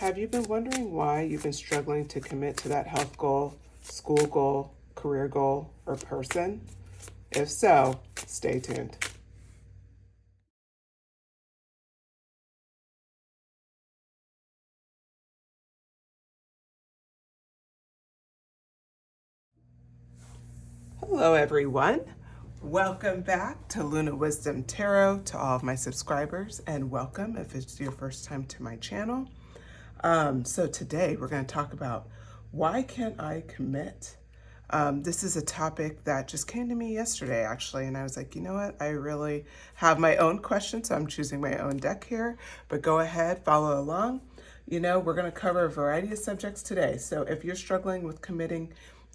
Have you been wondering why you've been struggling to commit to that health goal, school goal, career goal, or person? If so, stay tuned. Hello, everyone. Welcome back to Luna Wisdom Tarot to all of my subscribers, and welcome if it's your first time to my channel. So today we're going to talk about why can't I commit? This is a topic that just came to me yesterday, actually, and I was like, you know what? I really have my own question, so I'm choosing my own deck here, but go ahead, follow along. You know, we're going to cover a variety of subjects today. So if you're struggling with committing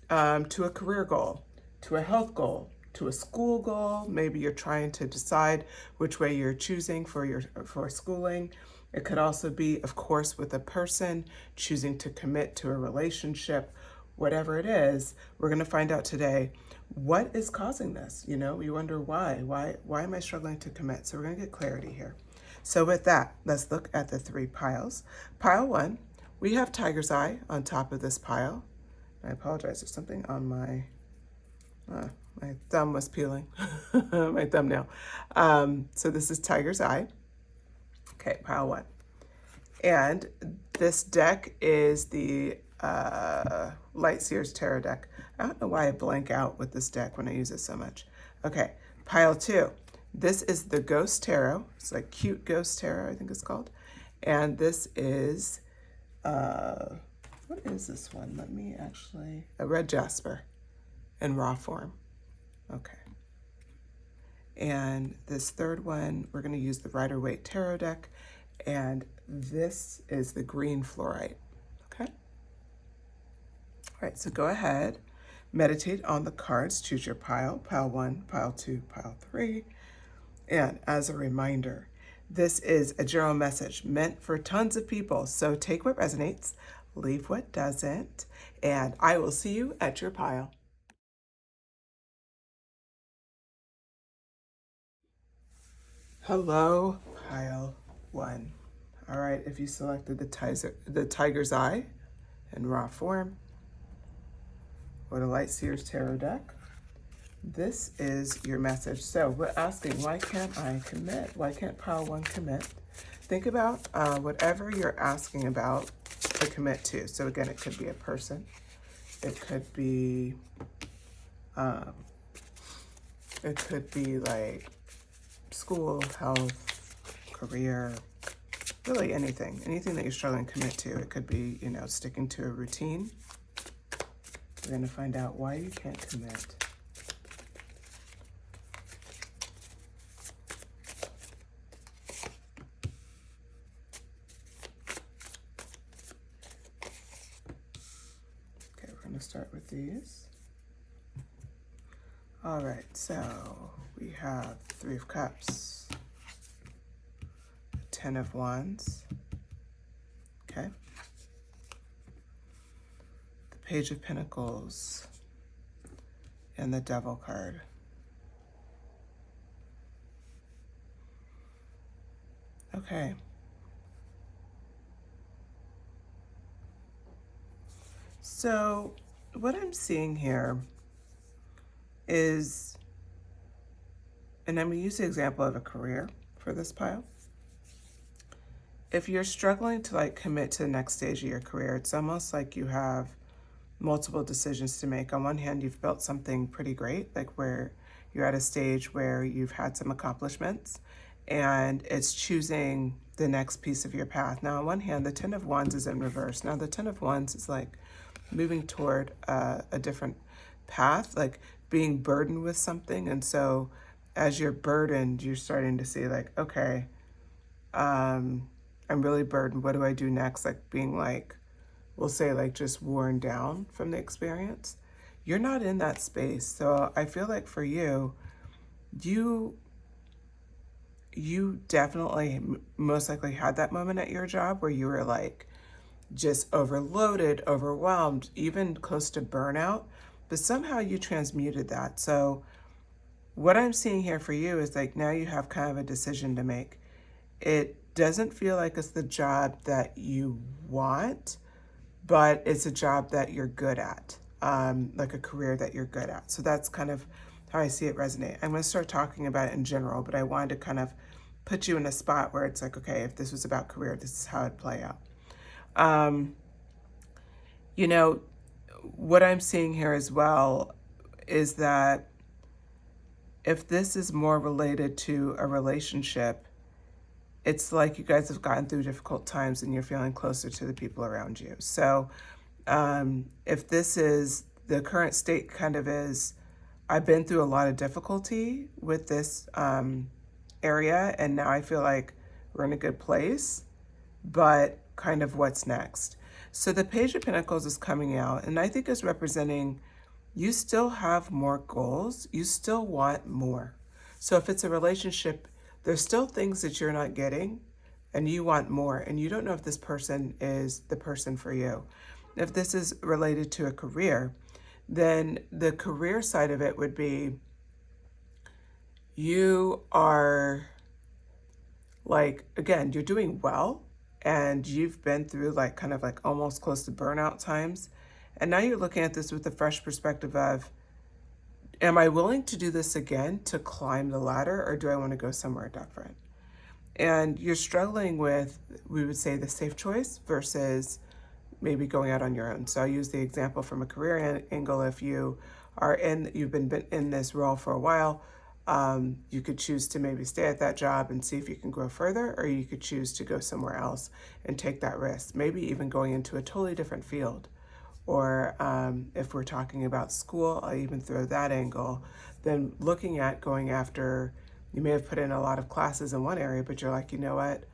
to a career goal, to a health goal, to a school goal, maybe you're trying to decide which way you're choosing for schooling. It could also be, of course, with a person choosing to commit to a relationship. Whatever it is, we're going to find out today what is causing this. You know, you wonder why am I struggling to commit? So we're going to get clarity here. So with that, let's look at the three piles. Pile one, we have Tiger's Eye on top of this pile. I apologize, there's something on my thumb was peeling, my thumbnail. So this is Tiger's Eye. Okay, pile one. And this deck is the Light Seers Tarot deck. I don't know why I blank out with this deck when I use it so much. Okay, pile two. This is the Ghost Tarot. It's like Cute Ghost Tarot, I think it's called. And this is, what is this one? Let me actually, a Red Jasper in raw form. Okay. And this third one, we're going to use the Rider-Waite Tarot deck. And this is the green fluorite. Okay. All right, so go ahead, meditate on the cards, choose your pile one, pile two, pile three. And as a reminder, this is a general message meant for tons of people. So take what resonates, leave what doesn't, and I will see you at your pile. Hello, pile one. All right, if you selected the Tiger's Eye in raw form, or the Light Seers Tarot deck, this is your message. So we're asking, why can't I commit? Why can't pile one commit? Think about whatever you're asking about to commit to. So again, it could be a person. It could be like school, health, career, really anything that you're struggling to commit to. It could be, you know, sticking to a routine. We're going to find out why you can't commit. Okay, we're going to start with these. All right, so we have Three of Cups, Ten of Wands, okay, the Page of Pentacles, and the Devil card. Okay. So what I'm seeing here is, and I'm going to use the example of a career for this pile. If you're struggling to like commit to the next stage of your career, it's almost like you have multiple decisions to make. On one hand, you've built something pretty great, like where you're at a stage where you've had some accomplishments, and it's choosing the next piece of your path. Now, on one hand, the Ten of Wands is in reverse. Now, the Ten of Wands is like moving toward a different path, like being burdened with something. And so as you're burdened, you're starting to see like, okay, I'm really burdened. What do I do next? Like being like, we'll say like just worn down from the experience. You're not in that space. So I feel like for you, you definitely most likely had that moment at your job where you were like just overloaded, overwhelmed, even close to burnout, but somehow you transmuted that. So what I'm seeing here for you is like now you have kind of a decision to make. It doesn't feel like it's the job that you want, but it's a job that you're good at, like a career that you're good at. So that's kind of how I see it resonate. I'm going to start talking about it in general, but I wanted to kind of put you in a spot where it's like, okay, if this was about career, this is how it'd play out. You know, what I'm seeing here as well is that if this is more related to a relationship, it's like you guys have gotten through difficult times and you're feeling closer to the people around you. So if this is the current state, kind of is, I've been through a lot of difficulty with this area, and now I feel like we're in a good place, but kind of what's next. So the Page of Pentacles is coming out, and I think is representing you still have more goals. You still want more. So if it's a relationship, there's still things that you're not getting and you want more, and you don't know if this person is the person for you. If this is related to a career, then the career side of it would be you are like, again, you're doing well and you've been through like kind of like almost close to burnout times. And now you're looking at this with a fresh perspective of, am I willing to do this again to climb the ladder, or do I want to go somewhere different? And you're struggling with, we would say, the safe choice versus maybe going out on your own. So I'll use the example from a career angle. If you are you've been in this role for a while, you could choose to maybe stay at that job and see if you can grow further, or you could choose to go somewhere else and take that risk, maybe even going into a totally different field. Or if we're talking about school, I'll even throw that angle. Then looking at going after, you may have put in a lot of classes in one area, but you're like, you know what?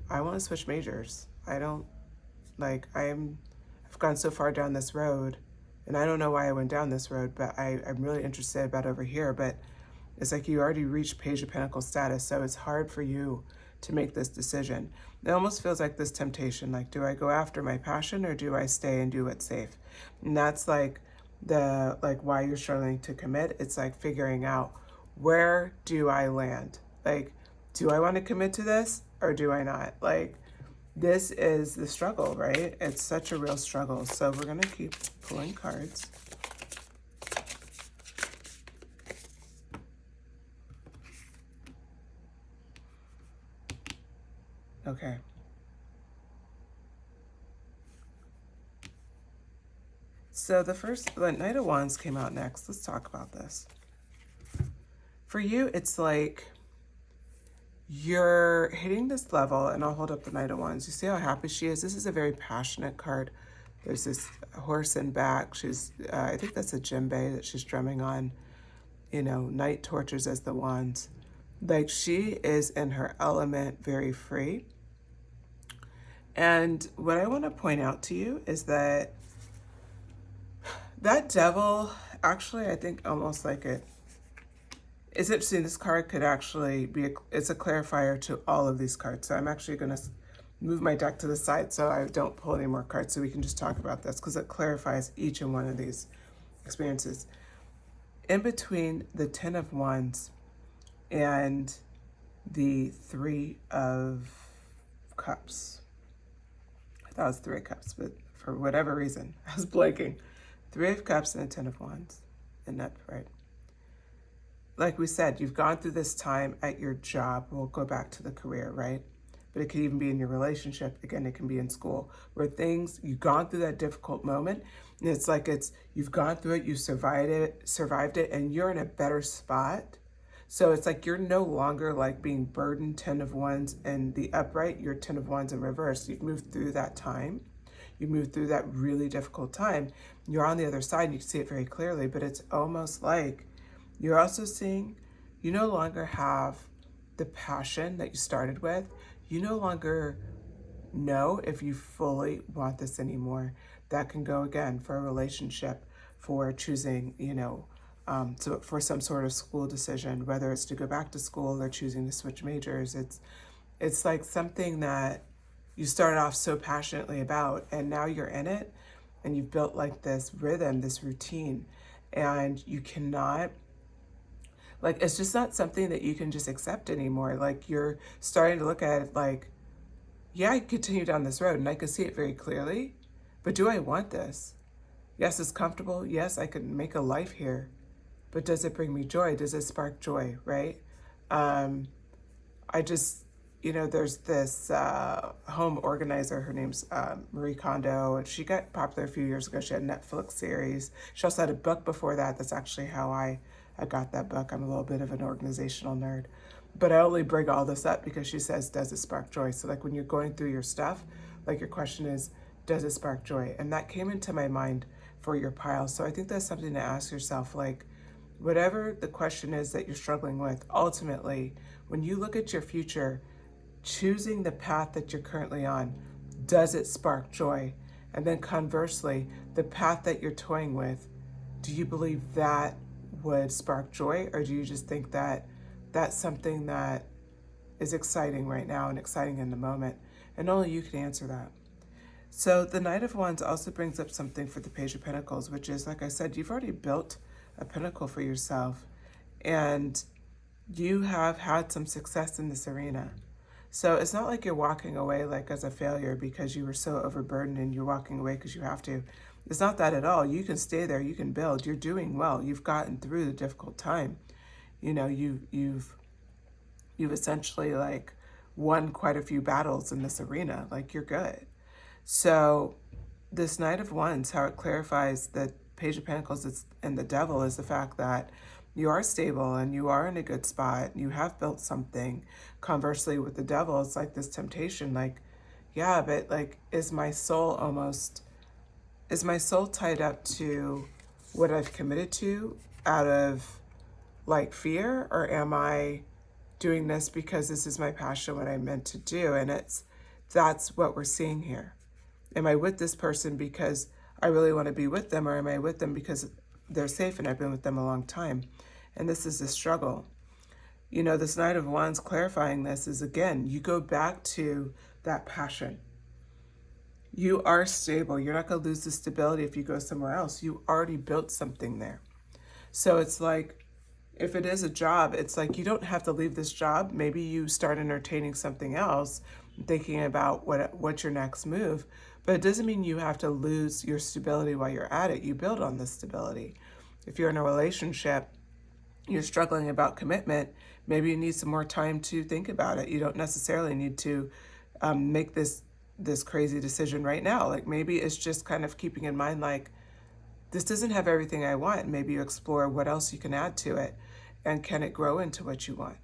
I want to switch majors. I don't, like, I've gone so far down this road, and I don't know why I went down this road, but I'm really interested about over here. But it's like you already reached Page of Pentacles status, so it's hard for you to make this decision. It almost feels like this temptation, like, do I go after my passion or do I stay and do what's safe? And that's like why you're struggling to commit. It's like figuring out, where do I land? Like, do I want to commit to this or do I not? Like, this is the struggle, right? It's such a real struggle. So we're going to keep pulling cards. Okay. So the Knight of Wands came out next. Let's talk about this. For you, it's like you're hitting this level, and I'll hold up the Knight of Wands. You see how happy she is? This is a very passionate card. There's this horse in back. She's, I think that's a djembe that she's drumming on, you know, night torches as the wands. Like, she is in her element, very free. And what I want to point out to you is that devil, actually, I think almost like it's interesting. This card could actually be, it's a clarifier to all of these cards. So I'm actually going to move my deck to the side so I don't pull any more cards, so we can just talk about this, because it clarifies each and one of these experiences. In between the 10 of Wands and the 3 of Cups, I thought it was 3 of Cups, but for whatever reason, I was blanking. 3 of Cups and a 10 of Wands in that, right? Like we said, you've gone through this time at your job. We'll go back to the career, right? But it could even be in your relationship. Again, it can be in school, where you've gone through that difficult moment. And it's like you've gone through it, you survived it, and you're in a better spot. So it's like you're no longer like being burdened 10 of Wands in the upright, you're 10 of Wands in reverse. You've moved through that time. You moved through that really difficult time. You're on the other side, and you can see it very clearly, but it's almost like you're also seeing you no longer have the passion that you started with. You no longer know if you fully want this anymore. That can go again for a relationship, for choosing, you know, so for some sort of school decision, whether it's to go back to school or choosing to switch majors. It's like something that you started off so passionately about, and now you're in it, and you've built like this rhythm, this routine, and you cannot Like, it's just not something that you can just accept anymore. Like, you're starting to look at it like, yeah, I continue down this road and I can see it very clearly, but do I want this? Yes, it's comfortable. Yes, I could make a life here, but does it bring me joy? Does it spark joy, right? I just, there's this home organizer. Her name's Marie Kondo, and she got popular a few years ago. She had a Netflix series. She also had a book before that. That's actually how I got that book. I'm a little bit of an organizational nerd. But I only bring all this up because she says, does it spark joy? So like when you're going through your stuff, like your question is, does it spark joy? And that came into my mind for your pile. So I think that's something to ask yourself, like, whatever the question is that you're struggling with, ultimately, when you look at your future, choosing the path that you're currently on, does it spark joy? And then conversely, the path that you're toying with, do you believe that would spark joy? Or do you just think that that's something that is exciting right now and exciting in the moment? And only you can answer that. So the Knight of Wands also brings up something for the Page of Pentacles, which is, like I said, you've already built a pinnacle for yourself and you have had some success in this arena. So it's not like you're walking away like as a failure because you were so overburdened and you're walking away because you have to. It's not that at all. You can stay there, you can build, you're doing well. You've gotten through the difficult time. You've essentially like won quite a few battles in this arena. Like, you're good. So this Knight of Wands, how it clarifies the Page of Pentacles and the Devil, is the fact that you are stable and you are in a good spot. You have built something. Conversely, with the Devil, it's like this temptation, like, yeah, but like, is my soul tied up to what I've committed to out of like fear, or am I doing this because this is my passion, what I'm meant to do? And that's what we're seeing here. Am I with this person because I really want to be with them, or am I with them because they're safe and I've been with them a long time? And this is the struggle. This Knight of Wands clarifying this is, again, you go back to that passion. You are stable. You're not going to lose the stability if you go somewhere else. You already built something there. So it's like, if it is a job, it's like you don't have to leave this job. Maybe you start entertaining something else, thinking about what's your next move. But it doesn't mean you have to lose your stability while you're at it. You build on this stability. If you're in a relationship, you're struggling about commitment, maybe you need some more time to think about it. You don't necessarily need to make this crazy decision right now. Like, maybe it's just kind of keeping in mind, like, this doesn't have everything I want. Maybe you explore what else you can add to it, and can it grow into what you want,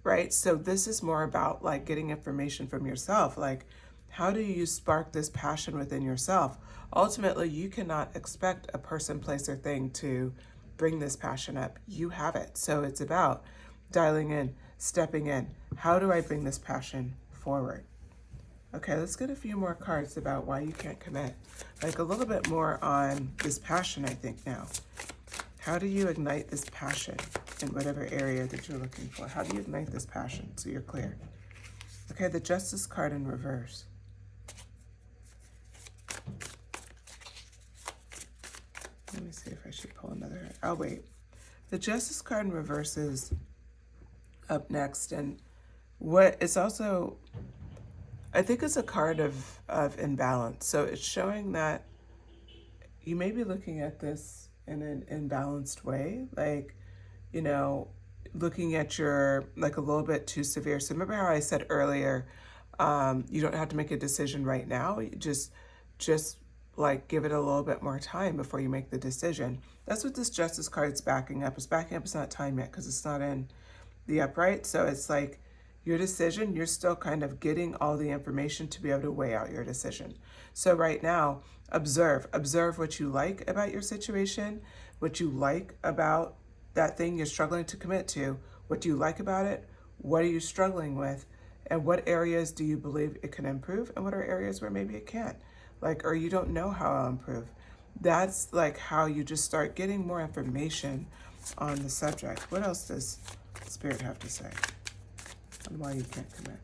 right? So this is more about like getting information from yourself. Like, how do you spark this passion within yourself? Ultimately, you cannot expect a person, place, or thing to bring this passion up. You have it. So it's about dialing in, stepping in. How do I bring this passion forward? Okay, let's get a few more cards about why you can't commit. Like a little bit more on this passion, I think, now. How do you ignite this passion in whatever area that you're looking for? How do you ignite this passion so you're clear? Okay, the Justice card in reverse. Let me see if I should pull another. I'll wait. The Justice card in reverse is up next. And what it's also, I think it's a card of imbalance. So it's showing that you may be looking at this in an imbalanced way. Like, looking at your, like, a little bit too severe. So remember how I said earlier, you don't have to make a decision right now. You just like give it a little bit more time before you make the decision. That's what this Justice card is backing up. It's backing up. It's not time yet because it's not in the upright. So it's like your decision, you're still kind of getting all the information to be able to weigh out your decision. So right now, observe what you like about your situation, what you like about that thing you're struggling to commit to. What do you like about it? What are you struggling with? And what areas do you believe it can improve? And what are areas where maybe it can't? Like, or you don't know how it'll improve. That's like how you just start getting more information on the subject. What else does Spirit have to say on why you can't commit?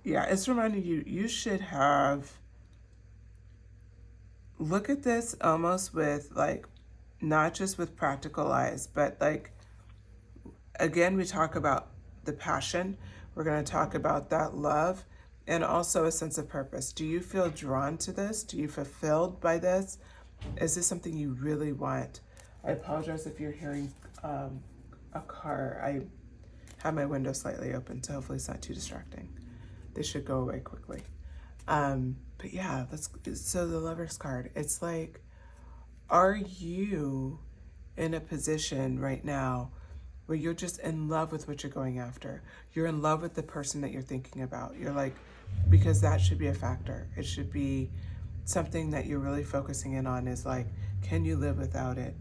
Yeah, it's reminding you, you should have, look at this almost with like not just with practical eyes, but like, again, we talk about the passion. We're going to talk about that love and also a sense of purpose. Do you feel drawn to this? Do you feel fulfilled by this? Is this something you really want? I apologize if you're hearing a car. I have my window slightly open, so hopefully it's not too distracting. They should go away quickly. But yeah, so the Lover's card, it's like, are you in a position right now where you're just in love with what you're going after? You're in love with the person that you're thinking about. You're like, because that should be a factor. It should be something that you're really focusing in on, is like, can you live without it?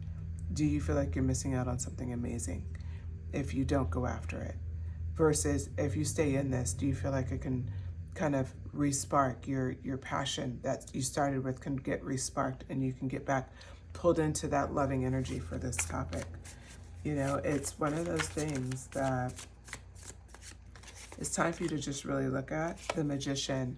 Do you feel like you're missing out on something amazing if you don't go after it? Versus if you stay in this, do you feel like it can kind of re-spark your passion that you started with, can get re-sparked, and you can get back pulled into that loving energy for this topic? You know, it's one of those things that it's time for you to just really look at. The Magician.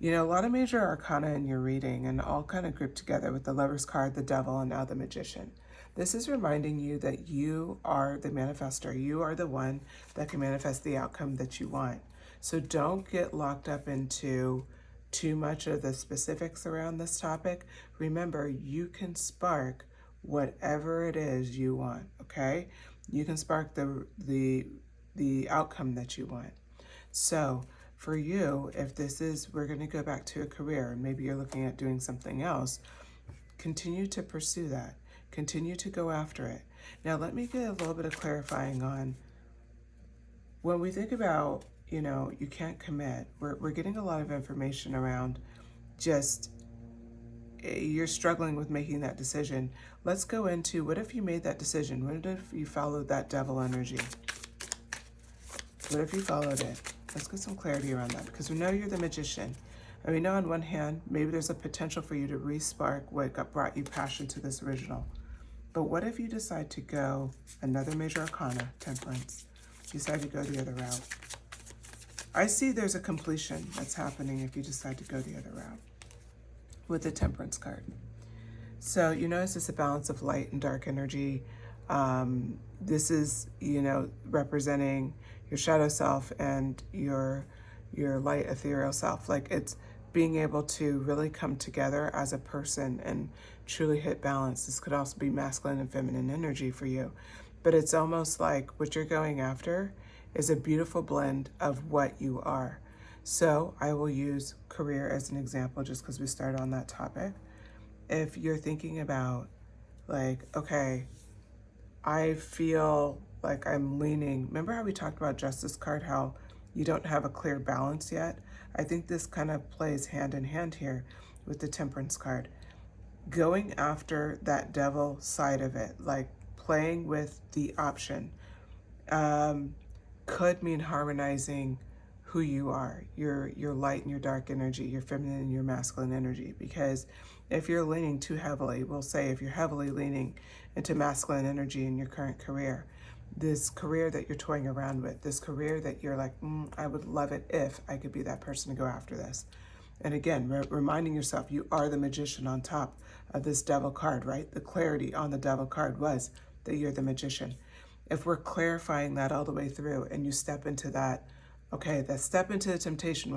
You know, a lot of major arcana in your reading, and all kind of grouped together with the Lover's card, the Devil, and now the Magician. This is reminding you that you are the manifestor. You are the one that can manifest the outcome that you want. So don't get locked up into too much of the specifics around this topic. Remember, you can spark whatever it is you want, okay? You can spark the outcome that you want. So for you, if this is, we're going to go back to a career, and maybe you're looking at doing something else, continue to pursue that. Continue to go after it. Now, let me get a little bit of clarifying on when we think about, you know, you can't commit. We're getting a lot of information around just you're struggling with making that decision. Let's go into, what if you made that decision? What if you followed that devil energy? What if you followed it? Let's get some clarity around that, because we know you're the Magician. And we know on one hand, maybe there's a potential for you to re-spark what brought you passion to this original. But what if you decide to go another major arcana, Temperance? You decide to go the other route. I see there's a completion that's happening if you decide to go the other route with the Temperance card. So you notice it's a balance of light and dark energy. This is, you know, representing your shadow self and your light ethereal self. Like, it's being able to really come together as a person and truly hit balance. This could also be masculine and feminine energy for you. But it's almost like what you're going after is a beautiful blend of what you are. So I will use career as an example just because we started on that topic. If you're thinking about, like, okay, I feel like I'm leaning. Remember how we talked about Justice card, how you don't have a clear balance yet? I think this kind of plays hand in hand here with the Temperance card. Going after that devil side of it, like playing with the option, could mean harmonizing who you are, your light and your dark energy, your feminine and your masculine energy. Because if you're leaning too heavily, we'll say if you're heavily leaning into masculine energy in your current career, this career that you're toying around with, this career that you're like, I would love it if I could be that person to go after this. And again, reminding yourself, you are the Magician on top of this devil card, right? The clarity on the devil card was that you're the Magician. If we're clarifying that all the way through and you step into that, okay, that step into the temptation,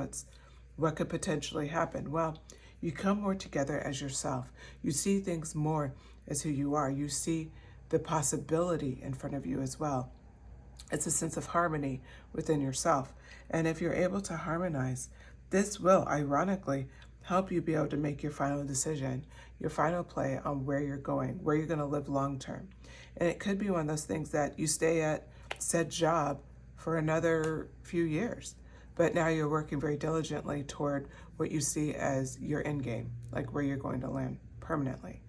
what could potentially happen? Well, you come more together as yourself. You see things more as who you are. You see the possibility in front of you as well. It's a sense of harmony within yourself. And if you're able to harmonize, this will, ironically, help you be able to make your final decision, your final play on where you're going, where you're going to live long term. And it could be one of those things that you stay at said job for another few years, but now you're working very diligently toward what you see as your end game, like where you're going to land permanently.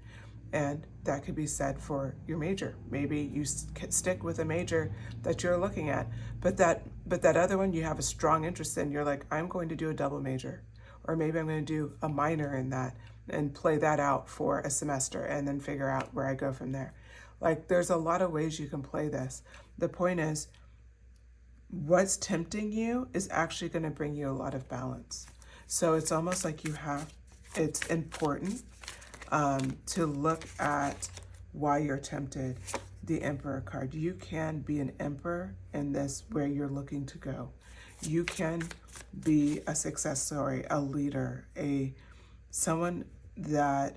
And that could be said for your major. Maybe you stick with a major that you're looking at, but that other one you have a strong interest in, you're like, I'm going to do a double major, or maybe I'm going to do a minor in that and play that out for a semester and then figure out where I go from there. Like, there's a lot of ways you can play this. The point is, what's tempting you is actually going to bring you a lot of balance. So it's almost like it's important to look at why you're tempted. The Emperor card. You can be an emperor in this where you're looking to go. You can be a success story, a leader, someone that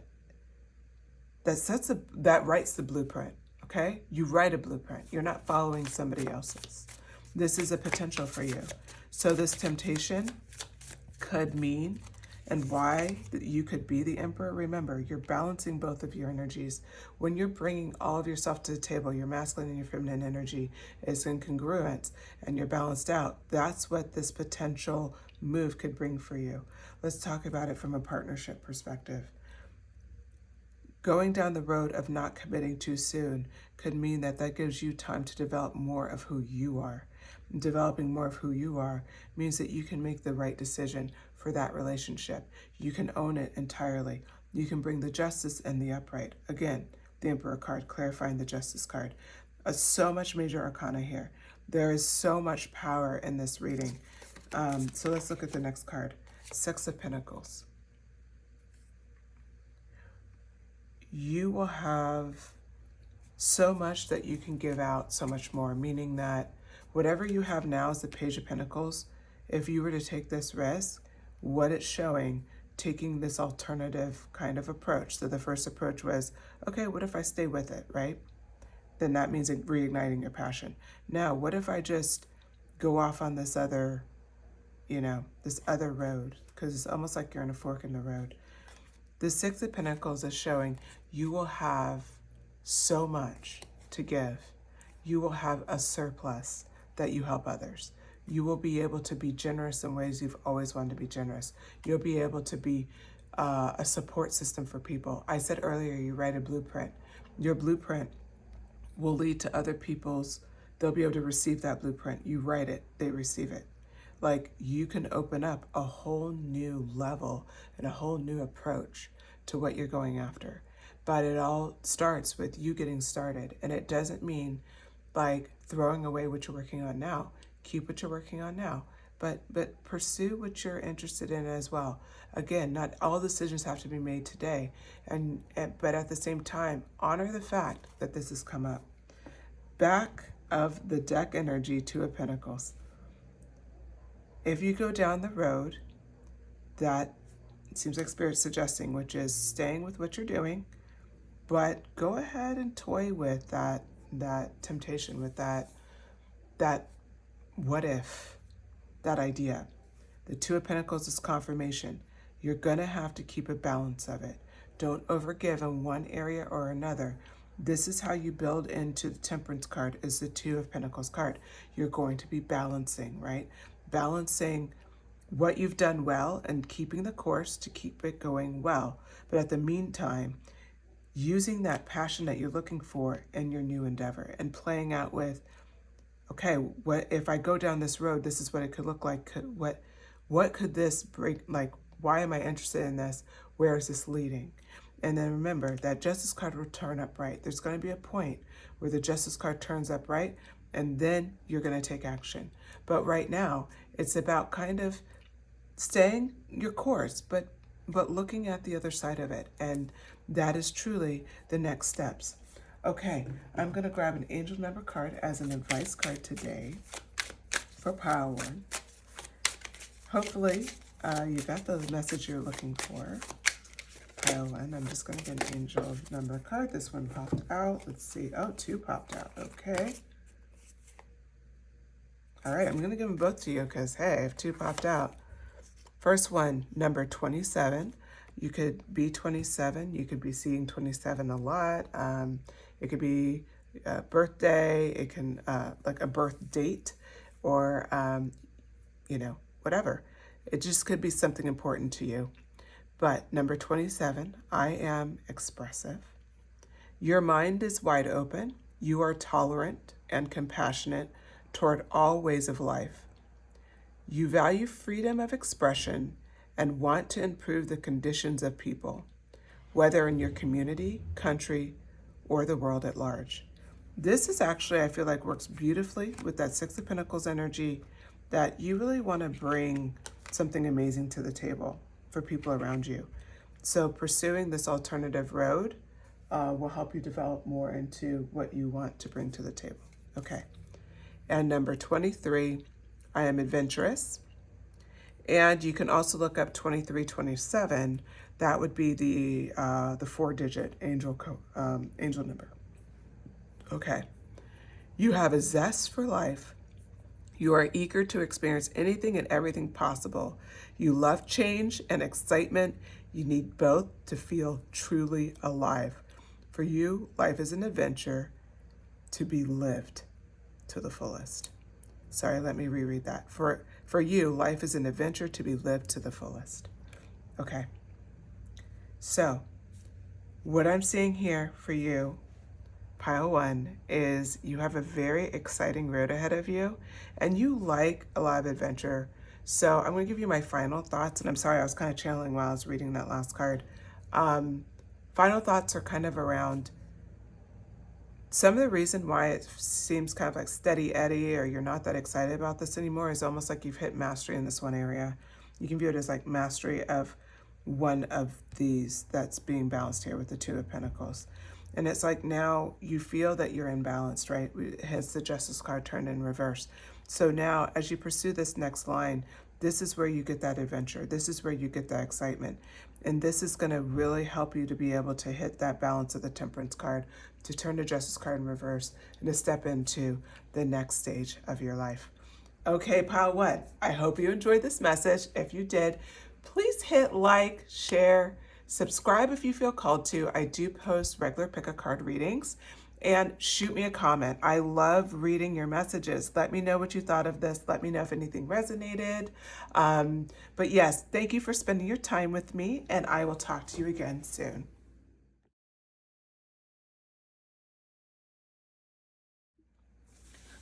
writes the blueprint. Okay? You write a blueprint. You're not following somebody else's. This is a potential for you. So this temptation could mean, and why you could be the emperor. Remember, you're balancing both of your energies. When you're bringing all of yourself to the table, your masculine and your feminine energy is in congruence and you're balanced out. That's what this potential move could bring for you. Let's talk about it from a partnership perspective. Going down the road of not committing too soon could mean that gives you time to develop more of who you are. Developing more of who you are means that you can make the right decision for that relationship. You can own it entirely. You can bring the justice and the upright. Again, the Emperor card, clarifying the Justice card. So much major arcana here. There is so much power in this reading. So let's look at the next card. Six of Pentacles. You will have so much that you can give out so much more, meaning that whatever you have now is the Page of Pentacles. If you were to take this risk, what it's showing, taking this alternative kind of approach. So the first approach was, okay, what if I stay with it, right? Then that means reigniting your passion. Now, what if I just go off on this other, this other road? Because it's almost like you're in a fork in the road. The Six of Pentacles is showing you will have so much to give. You will have a surplus that you help others. You will be able to be generous in ways you've always wanted to be generous. You'll be able to be a support system for people. I said earlier, you write a blueprint. Your blueprint will lead to other people's, they'll be able to receive that blueprint. You write it, they receive it. Like, you can open up a whole new level and a whole new approach to what you're going after. But it all starts with you getting started. And it doesn't mean like throwing away what you're working on now. Keep what you're working on now. But pursue what you're interested in as well. Again, not all decisions have to be made today. But at the same time, honor the fact that this has come up. Back of the deck energy, Two of Pentacles. If you go down the road that it seems like Spirit's suggesting, which is staying with what you're doing, but go ahead and toy with that temptation, with that what if, that idea. The Two of Pentacles is confirmation. You're gonna have to keep a balance of it. Don't overgive in one area or another. This is how you build into the Temperance card, is the Two of Pentacles card. You're going to be balancing, right? Balancing what you've done well and keeping the course to keep it going well. But at the meantime, using that passion that you're looking for in your new endeavor and playing out with, okay, what if I go down this road, this is what it could look like. What could this bring? Like, why am I interested in this? Where is this leading? And then remember that Justice card will turn upright. There's going to be a point where the Justice card turns upright, and then you're going to take action. But right now, it's about kind of staying your course, but looking at the other side of it. And that is truly the next steps. Okay, I'm going to grab an angel number card as an advice card today for pile one. Hopefully, you got the message you're looking for. Pile one. I'm just going to get an angel number card. This one popped out. Let's see. Oh, two popped out. Okay. All right, I'm going to give them both to you because, hey, if two popped out. First one, number 27. You could be 27. You could be seeing 27 a lot. It could be a birthday. It can, like a birth date or, whatever. It just could be something important to you. But number 27, I am expressive. Your mind is wide open. You are tolerant and compassionate toward all ways of life. You value freedom of expression and want to improve the conditions of people, whether in your community, country, or the world at large. This is actually, I feel like, works beautifully with that Six of Pentacles energy, that you really want to bring something amazing to the table for people around you. So pursuing this alternative road will help you develop more into what you want to bring to the table. Okay. And number 23, I am adventurous. And you can also look up 2327. That would be the 4-digit angel number. Okay. You have a zest for life. You are eager to experience anything and everything possible. You love change and excitement. You need both to feel truly alive. For you, life is an adventure to be lived to the fullest. Sorry, let me reread that. For you, life is an adventure to be lived to the fullest. Okay. So, what I'm seeing here for you, pile 1, is you have a very exciting road ahead of you, and you like a lot of adventure. So I'm going to give you my final thoughts, and I'm sorry, I was kind of channeling while I was reading that last card. Final thoughts are kind of around some of the reason why it seems kind of like steady Eddie, or you're not that excited about this anymore, is almost like you've hit mastery in this one area. You can view it as like mastery of one of these that's being balanced here with the 2 of Pentacles. And it's like now you feel that you're imbalanced, right? It has the Justice card turned in reverse. So now as you pursue this next line, this is where you get that adventure. This is where you get that excitement. And this is going to really help you to be able to hit that balance of the Temperance card, to turn the Justice card in reverse, and to step into the next stage of your life. Okay, pile 1, I hope you enjoyed this message. If you did, please hit like, share, subscribe if you feel called to. I do post regular pick-a-card readings, and shoot me a comment. I love reading your messages. Let me know what you thought of this. Let me know if anything resonated. But yes, thank you for spending your time with me, and I will talk to you again soon.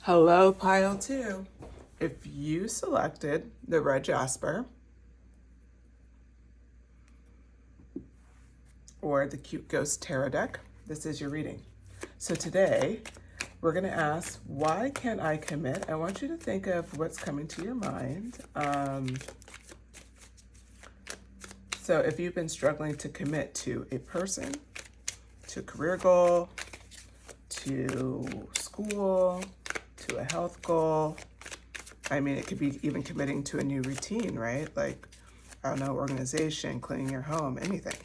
Hello, pile 2. If you selected the red jasper or the Cute Ghost Tarot deck, this is your reading. So today, we're going to ask, why can't I commit? I want you to think of what's coming to your mind. So if you've been struggling to commit to a person, to a career goal, to school, to a health goal, I mean, it could be even committing to a new routine, right? Like, I don't know, organization, cleaning your home, anything.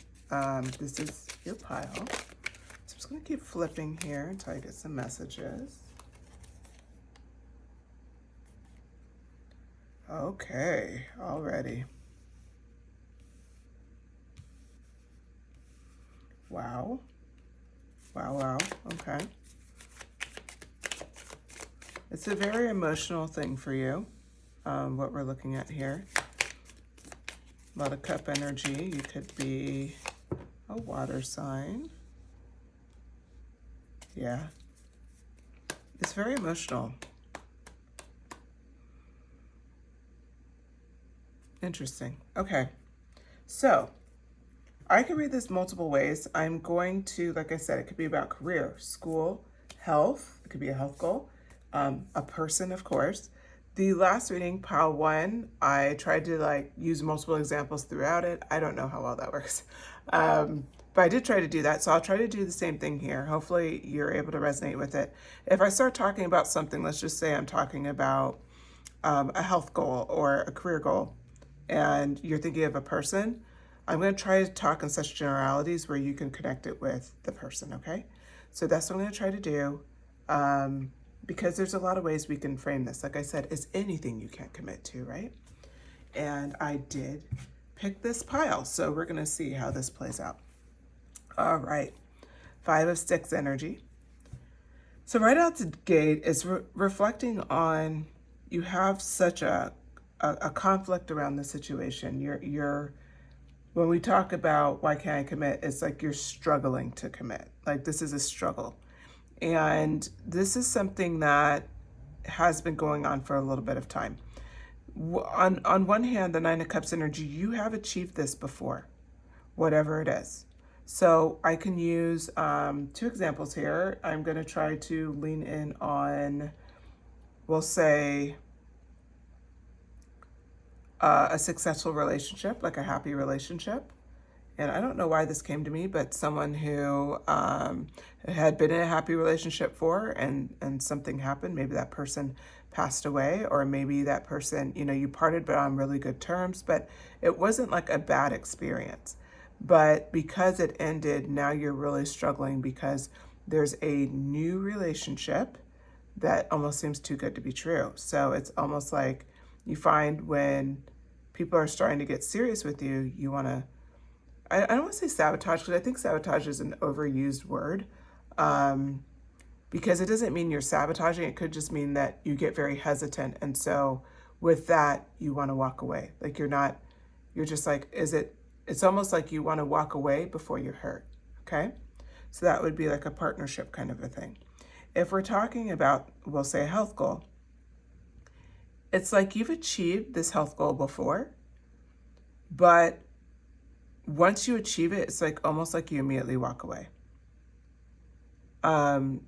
This is your pile. So I'm just going to keep flipping here until I get some messages. Okay, already. Wow. Wow. Okay. It's a very emotional thing for you, what we're looking at here. A lot of cup energy. You could be a water sign. Yeah. It's very emotional. Interesting. Okay. So, I can read this multiple ways. I'm going to, like I said, it could be about career, school, health. It could be a health goal. A person, of course. The last reading, pile 1, I tried to use multiple examples throughout it. I don't know how well that works. But I did try to do that. So I'll try to do the same thing here. Hopefully you're able to resonate with it. If I start talking about something, let's just say I'm talking about a health goal or a career goal, and you're thinking of a person, I'm going to try to talk in such generalities where you can connect it with the person, okay? So that's what I'm going to try to do. Because there's a lot of ways we can frame this. Like I said, it's anything you can't commit to, right? And I did pick this pile, so we're gonna see how this plays out. All right, 5 of Sticks energy. So right out the gate, it's reflecting on, you have such a conflict around the situation. When we talk about why can't I commit, it's like you're struggling to commit. Like this is a struggle. And this is something that has been going on for a little bit of time. On one hand, the 9 of Cups energy, you have achieved this before, whatever it is. So I can use 2 examples here. I'm going to try to lean in on, we'll say, a successful relationship, like a happy relationship. And I don't know why this came to me, but someone who had been in a happy relationship before, and something happened. Maybe that person passed away, or maybe that person, you parted but on really good terms, but it wasn't like a bad experience. But because it ended, now you're really struggling because there's a new relationship that almost seems too good to be true. So it's almost like you find when people are starting to get serious with you, you want to, I don't want to say sabotage, because I think sabotage is an overused word, because it doesn't mean you're sabotaging. It could just mean that you get very hesitant. And so with that, you want to walk away. Like you're just like, it's almost like you want to walk away before you're hurt. Okay. So that would be like a partnership kind of a thing. If we're talking about, we'll say a health goal, it's like you've achieved this health goal before, but once you achieve it, it's like almost like you immediately walk away. And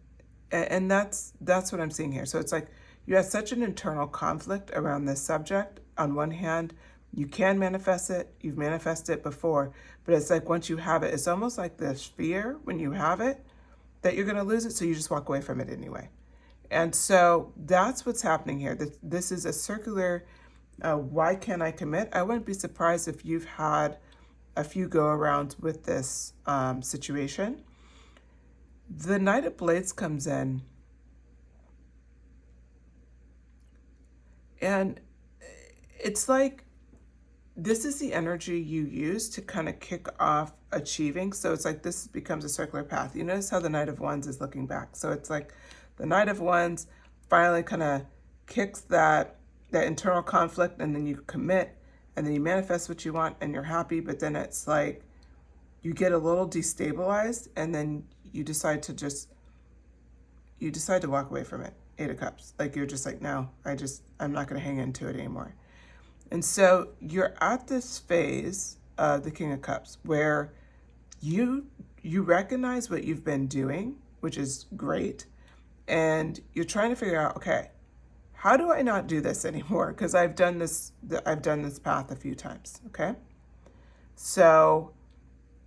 that's what I'm seeing here. So it's like you have such an internal conflict around this subject. On one hand, you can manifest it. You've manifested it before, but it's like once you have it, it's almost like this fear when you have it that you're going to lose it. So you just walk away from it anyway. And so that's what's happening here. This is a circular, why can't I commit? I wouldn't be surprised if you've had a few go-arounds with this situation. The Knight of Blades comes in, and it's like this is the energy you use to kind of kick off achieving. So it's like this becomes a circular path. You notice how the Knight of Wands is looking back. So it's like the Knight of Wands finally kind of kicks that internal conflict, and then you commit, and then you manifest what you want, and you're happy. But then it's like you get a little destabilized, and then you decide to walk away from it. 8 of Cups. Like you're just like, no, I'm not going to hang into it anymore. And so you're at this phase of the King of Cups where you recognize what you've been doing, which is great. And you're trying to figure out, okay, how do I not do this anymore? Because I've done this path a few times. Okay. So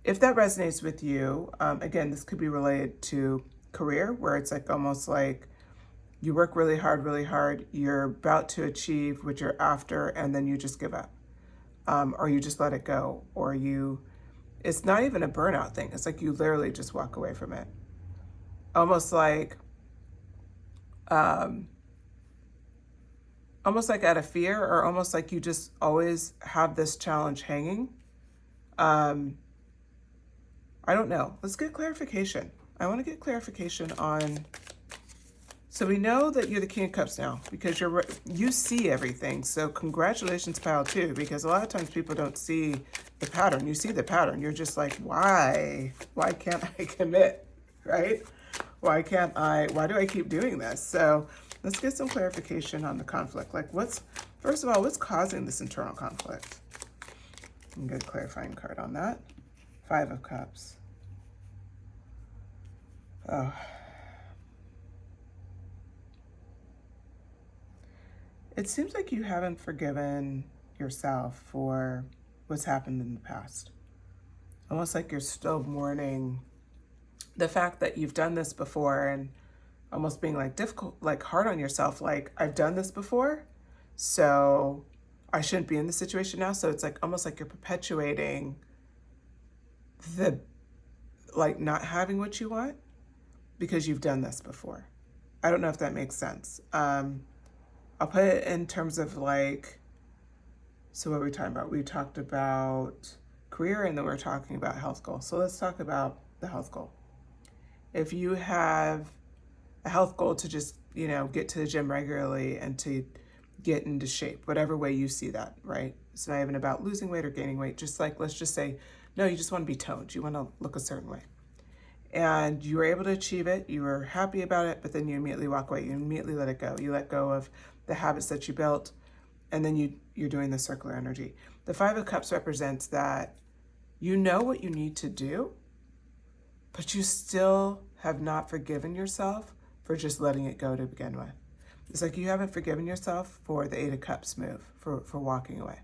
if that resonates with you, again, this could be related to career, where it's like almost like you work really hard, you're about to achieve what you're after, and then you just give up, or you just let it go, or it's not even a burnout thing. It's like you literally just walk away from it. Almost like out of fear, or almost like you just always have this challenge hanging. I don't know. Let's get clarification. I want to get clarification on. So we know that you're the King of Cups now because you see everything. So congratulations, pile 2, because a lot of times people don't see the pattern. You see the pattern. You're just like, why? Why can't I commit? Right? Why do I keep doing this? So let's get some clarification on the conflict. Like first of all, what's causing this internal conflict? I'm going to get a clarifying card on that. 5 of Cups. Oh. It seems like you haven't forgiven yourself for what's happened in the past. Almost like you're still mourning the fact that you've done this before, and almost being like difficult, like hard on yourself. Like, I've done this before, so I shouldn't be in this situation now. So it's like almost like you're perpetuating the not having what you want because you've done this before. I don't know if that makes sense. I'll put it in terms of so what are we talking about? We talked about career, and then we're talking about health goal. So let's talk about the health goal. If you have a health goal to just, get to the gym regularly and to get into shape, whatever way you see that, right? It's not even about losing weight or gaining weight. Just let's just say, no, you just want to be toned. You want to look a certain way. And you were able to achieve it. You were happy about it, but then you immediately walk away. You immediately let it go. You let go of the habits that you built, and then you're doing the circular energy. The 5 of Cups represents that you know what you need to do, but you still have not forgiven yourself for just letting it go to begin with. It's like you haven't forgiven yourself for the 8 of Cups move, for walking away.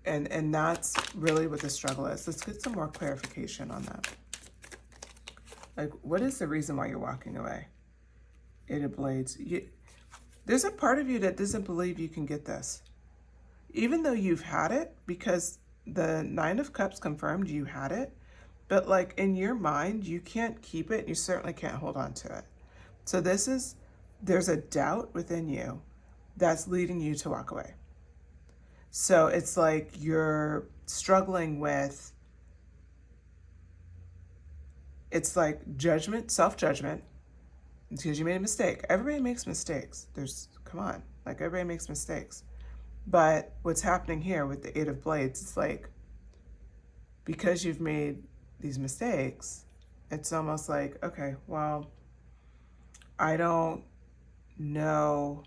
and that's really what the struggle is. Let's get some more clarification on that. Like, what is the reason why you're walking away? Eight of Blades. There's a part of you that doesn't believe you can get this. Even though you've had it, because the Nine of Cups confirmed you had it, but like in your mind, you can't keep it. You certainly can't hold on to it. So there's a doubt within you that's leading you to walk away. So it's like you're struggling with, it's like judgment, self-judgment, because you made a mistake. Everybody makes mistakes. Come on, like everybody makes mistakes. But what's happening here with the Eight of Blades, it's like, because you've made these mistakes, it's almost like, okay, well, I don't know,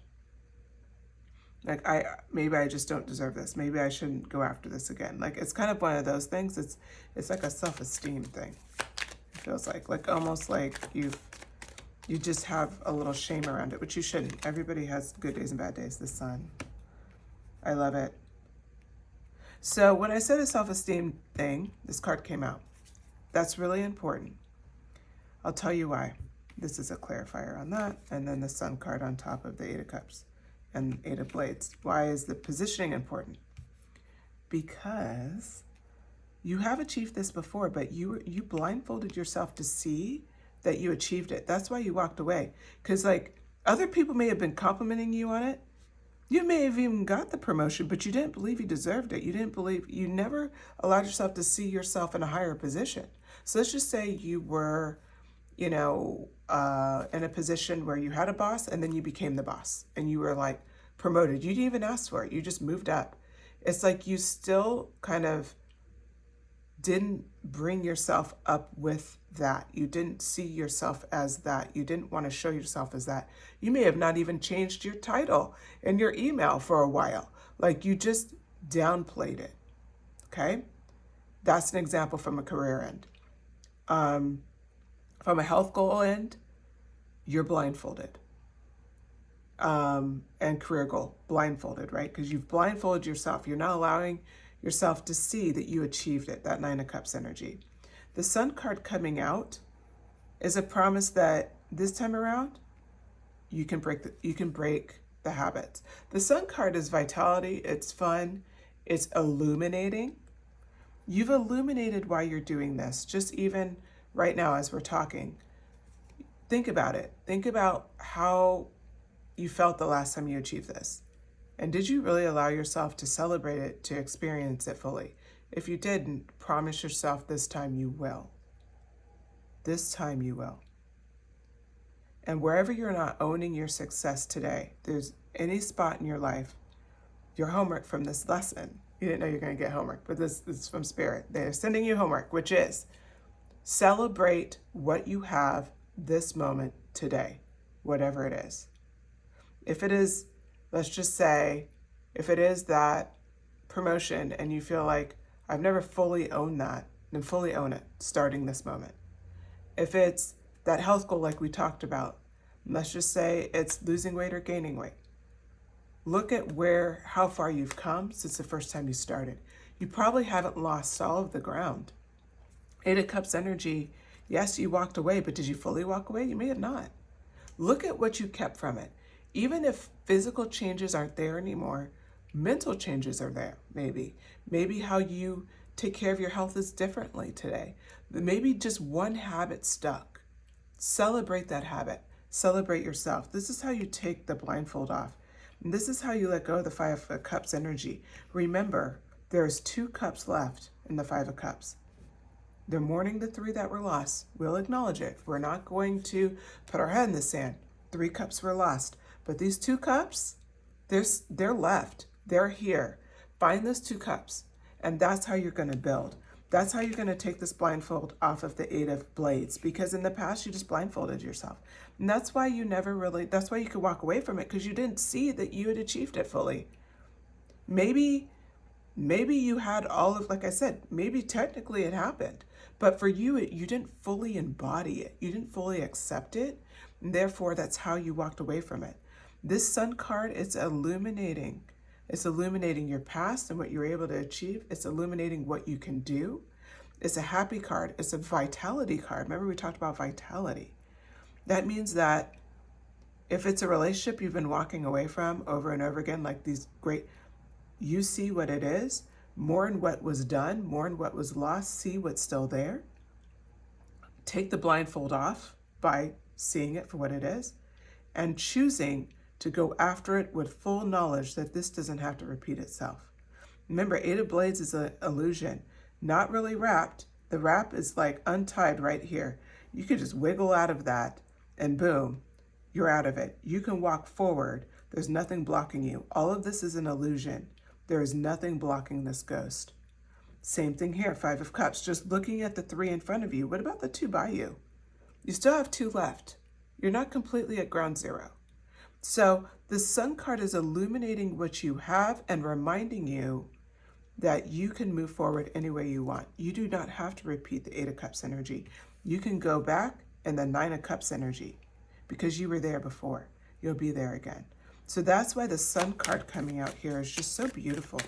like maybe I just don't deserve this. Maybe I shouldn't go after this again. Like, it's kind of one of those things. It's like a self-esteem thing. It feels like almost like you just have a little shame around it, which you shouldn't. Everybody has good days and bad days. The sun. I love it. So when I said a self-esteem thing, this card came out. That's really important. I'll tell you why. This is a clarifier on that. And then the Sun card on top of the Eight of Cups and Eight of Blades. Why is the positioning important? Because you have achieved this before, but you blindfolded yourself to see that you achieved it. That's why you walked away. Because like other people may have been complimenting you on it. You may have even got the promotion, but you didn't believe you deserved it. You never allowed yourself to see yourself in a higher position. So let's just say you were, in a position where you had a boss and then you became the boss and you were like promoted. You didn't even ask for it. You just moved up. It's like you still kind of didn't bring yourself up with that. You didn't see yourself as that. You didn't want to show yourself as that. You may have not even changed your title in your email for a while. Like you just downplayed it. Okay? That's an example from a career end. From a health goal end, you're blindfolded. And career goal, blindfolded, right? Because you've blindfolded yourself. You're not allowing yourself to see that you achieved it, that Nine of Cups energy. The Sun card coming out is a promise that this time around, you can break the habits. The Sun card is vitality, it's fun, it's illuminating. You've illuminated why you're doing this, just even right now as we're talking. Think about it. Think about how you felt the last time you achieved this. And did you really allow yourself to celebrate it, to experience it fully? If you didn't, promise yourself this time you will. This time you will. And wherever you're not owning your success today, there's any spot in your life, your homework from this lesson, you didn't know you're going to get homework, but this is from Spirit. They're sending you homework, which is celebrate what you have this moment today, whatever it is. If it is, let's just say, if it is that promotion and you feel like, I've never fully owned that, then fully own it starting this moment. If it's that health goal like we talked about, let's just say it's losing weight or gaining weight. Look at how far you've come since the first time you started. You probably haven't lost all of the ground. Eight of Cups energy, yes, you walked away, but did you fully walk away? You may have not. Look at what you kept from it. Even if physical changes aren't there anymore, mental changes are there, maybe. Maybe how you take care of your health is differently today. Maybe just one habit stuck. Celebrate that habit. Celebrate yourself. This is how you take the blindfold off. And this is how you let go of the Five of Cups energy. Remember, there's 2 cups left in the Five of Cups. They're mourning the 3 that were lost. We'll acknowledge it. We're not going to put our head in the sand. 3 cups were lost. But these 2 cups, they're left. They're here. Find those 2 cups. And that's how you're going to build. That's how you're going to take this blindfold off of the Eight of Blades. Because in the past, you just blindfolded yourself. And that's why that's why you could walk away from it, because you didn't see that you had achieved it fully. Maybe you had all of, like I said, maybe technically it happened. But for you, you didn't fully embody it. You didn't fully accept it. And therefore, that's how you walked away from it. This Sun card is illuminating It's illuminating your past and what you were able to achieve. It's illuminating what you can do. It's a happy card. It's a vitality card. Remember we talked about vitality. That means that if it's a relationship you've been walking away from over and over again, like these great, you see what it is, more in what was done, more in what was lost, see what's still there. Take the blindfold off by seeing it for what it is and choosing to go after it with full knowledge that this doesn't have to repeat itself. Remember, Eight of Blades is an illusion, not really wrapped. The wrap is like untied right here. You could just wiggle out of that and boom, you're out of it. You can walk forward. There's nothing blocking you. All of this is an illusion. There is nothing blocking this ghost. Same thing here, Five of Cups. Just looking at the 3 in front of you. What about the 2 by you? You still have 2 left. You're not completely at ground zero. So the Sun card is illuminating what you have and reminding you that you can move forward any way you want. You do not have to repeat the 8 of Cups energy. You can go back in the 9 of Cups energy because you were there before. You'll be there again. So that's why the Sun card coming out here is just so beautiful,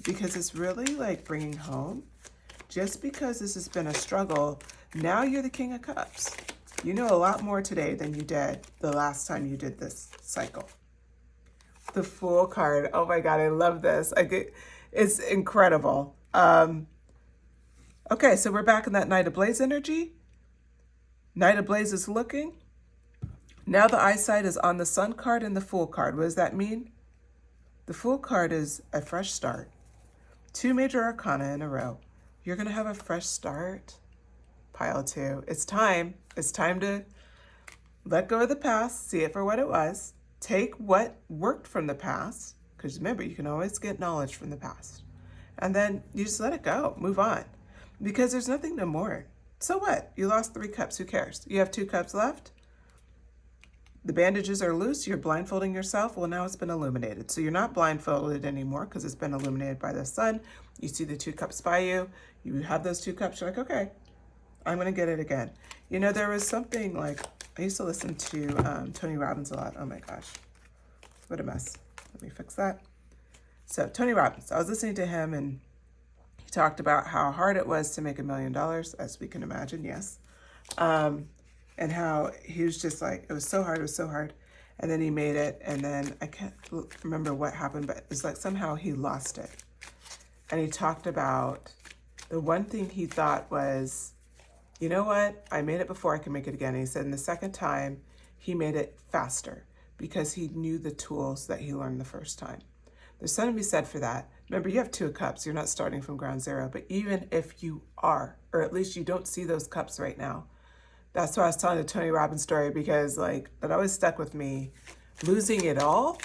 because it's really like bringing home, just because this has been a struggle, now you're the King of Cups. You know a lot more today than you did the last time you did this cycle. The Fool card, oh my God, I love this. It's incredible. Okay, so we're back in that Knight of Blades energy. Knight of Blades is looking. Now the eyesight is on the Sun card and the Fool card. What does that mean? The Fool card is a fresh start. 2 major arcana in a row. You're going to have a fresh start. Pile 2. It's time. It's time to let go of the past, see it for what it was. Take what worked from the past, because remember, you can always get knowledge from the past. And then you just let it go. Move on. Because there's nothing to mourn. So what? You lost 3 cups. Who cares? You have 2 cups left. The bandages are loose. You're blindfolding yourself. Well, now it's been illuminated. So you're not blindfolded anymore because it's been illuminated by the sun. You see the 2 cups by you. You have those 2 cups. You're like, okay, I'm going to get it again. You know, there was something like, I used to listen to Tony Robbins a lot. Oh my gosh, what a mess. Let me fix that. So Tony Robbins, I was listening to him and he talked about how hard it was to make $1 million, as we can imagine, yes. And how he was just like, it was so hard. And then he made it. And then I can't remember what happened, but it's like somehow he lost it. And he talked about the one thing he thought was, you know what? I made it before, I can make it again. And he said, in the second time, he made it faster because he knew the tools that he learned the first time. There's something to be said for that. Remember, you have 2 of Cups. You're not starting from ground zero. But even if you are, or at least you don't see those cups right now, that's why I was telling the Tony Robbins story, because like it always stuck with me, losing it all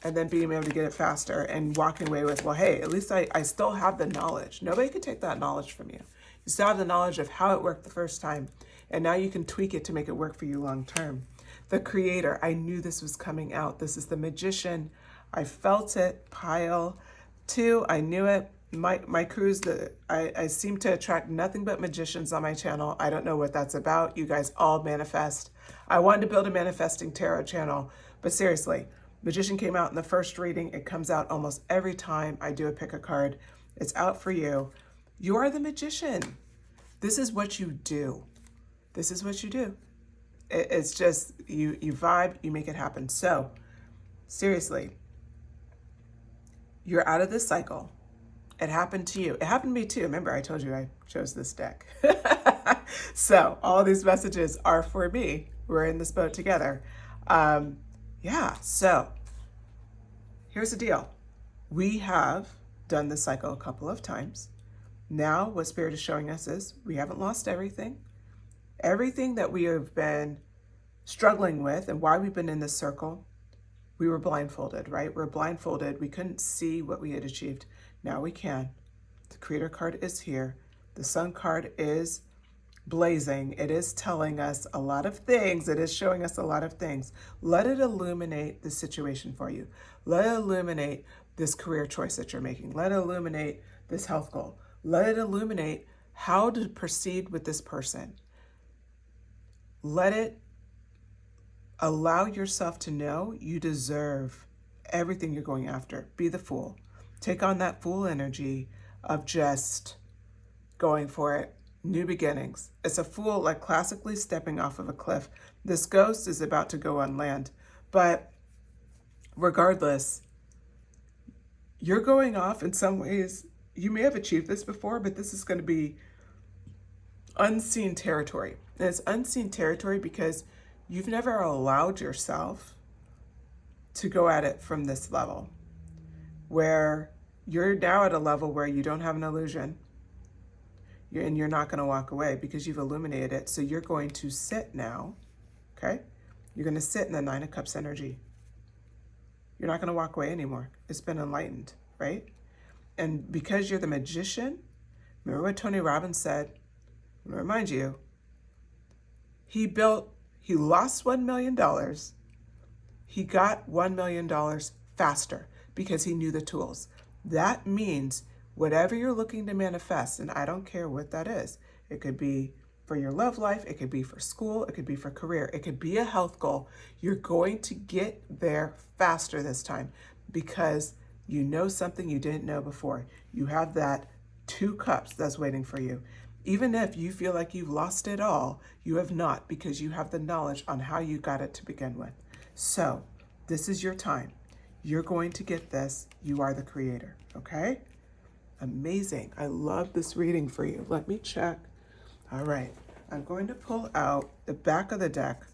and then being able to get it faster and walking away with, well, hey, at least I still have the knowledge. Nobody can take that knowledge from you. You still have the knowledge of how it worked the first time. And now you can tweak it to make it work for you long term. The Creator, I knew this was coming out. This is the Magician. I felt it. Pile 2, I knew it. My cruise, I seem to attract nothing but magicians on my channel. I don't know what that's about. You guys all manifest. I wanted to build a manifesting tarot channel, but seriously, Magician came out in the first reading. It comes out almost every time I do a pick a card. It's out for you. You are the Magician. This is what you do. This is what you do. It's just, you vibe, you make it happen. So seriously, you're out of this cycle. It happened to you. It happened to me too. Remember, I told you I chose this deck. So all these messages are for me. We're in this boat together. Yeah, so here's the deal. We have done this cycle a couple of times. Now what Spirit is showing us is we haven't lost everything. Everything that we have been struggling with and why we've been in this circle, we were blindfolded, right? We're blindfolded. We couldn't see what we had achieved. Now we can. The Creator card is here. The Sun card is blazing. It is telling us a lot of things. It is showing us a lot of things. Let it illuminate the situation for you. Let it illuminate this career choice that you're making. Let it illuminate this health goal. Let it illuminate how to proceed with this person. Let it allow yourself to know you deserve everything you're going after. Be the fool. Take on that fool energy of just going for it. New beginnings. It's a fool, like classically stepping off of a cliff. This ghost is about to go on land. But regardless, you're going off in some ways. You may have achieved this before, but this is going to be unseen territory. And it's unseen territory because you've never allowed yourself to go at it from this level, where you're now at a level where you don't have an illusion, and you're not going to walk away because you've illuminated it. So you're going to sit now, okay? You're going to sit in the Nine of Cups energy. You're not going to walk away anymore. It's been enlightened, right? And because you're the magician, remember what Tony Robbins said? I'm going to remind you, he lost $1 million. He got $1 million faster because he knew the tools. That means whatever you're looking to manifest, and I don't care what that is. It could be for your love life. It could be for school. It could be for career. It could be a health goal. You're going to get there faster this time because you know something you didn't know before. You have that 2 cups that's waiting for you. Even if you feel like you've lost it all, you have not, because you have the knowledge on how you got it to begin with. So this is your time. You're going to get this. You are the creator, okay? Amazing. I love this reading for you. Let me check. All right. I'm going to pull out the back of the deck,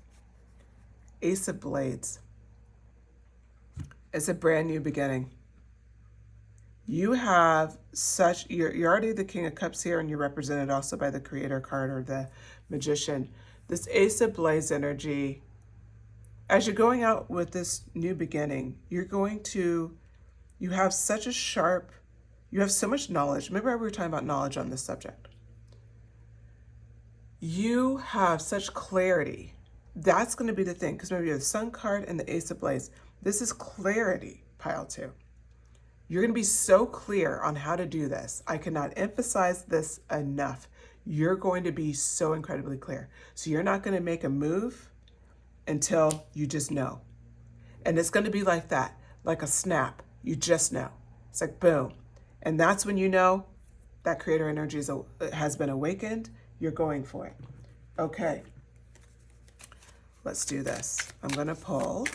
Ace of Blades. It's a brand new beginning. You have you're already the King of Cups here, and you're represented also by the Creator card or the Magician. This Ace of Blades energy, as you're going out with this new beginning, you have you have so much knowledge. Remember we were talking about knowledge on this subject. You have such clarity. That's going to be the thing, because remember you have the Sun card and the Ace of Blades. This is clarity, pile 2. You're going to be so clear on how to do this. I cannot emphasize this enough. You're going to be so incredibly clear. So you're not going to make a move until you just know. And it's going to be like that, like a snap. You just know. It's like boom. And that's when you know that creator energy has been awakened. You're going for it. Okay. Let's do this. I'm going to pull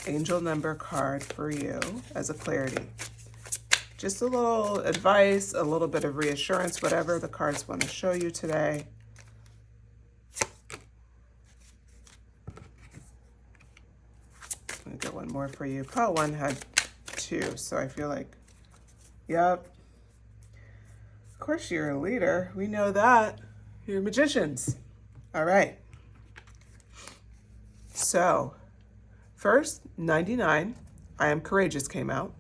angel number card for you as a clarity. Just a little advice, a little bit of reassurance, whatever the cards want to show you today. I'm going to get one more for you. Pile 1 had 2, so I feel like, yep. Of course you're a leader. We know that. You're magicians. All right. So, first, 99, I am courageous came out.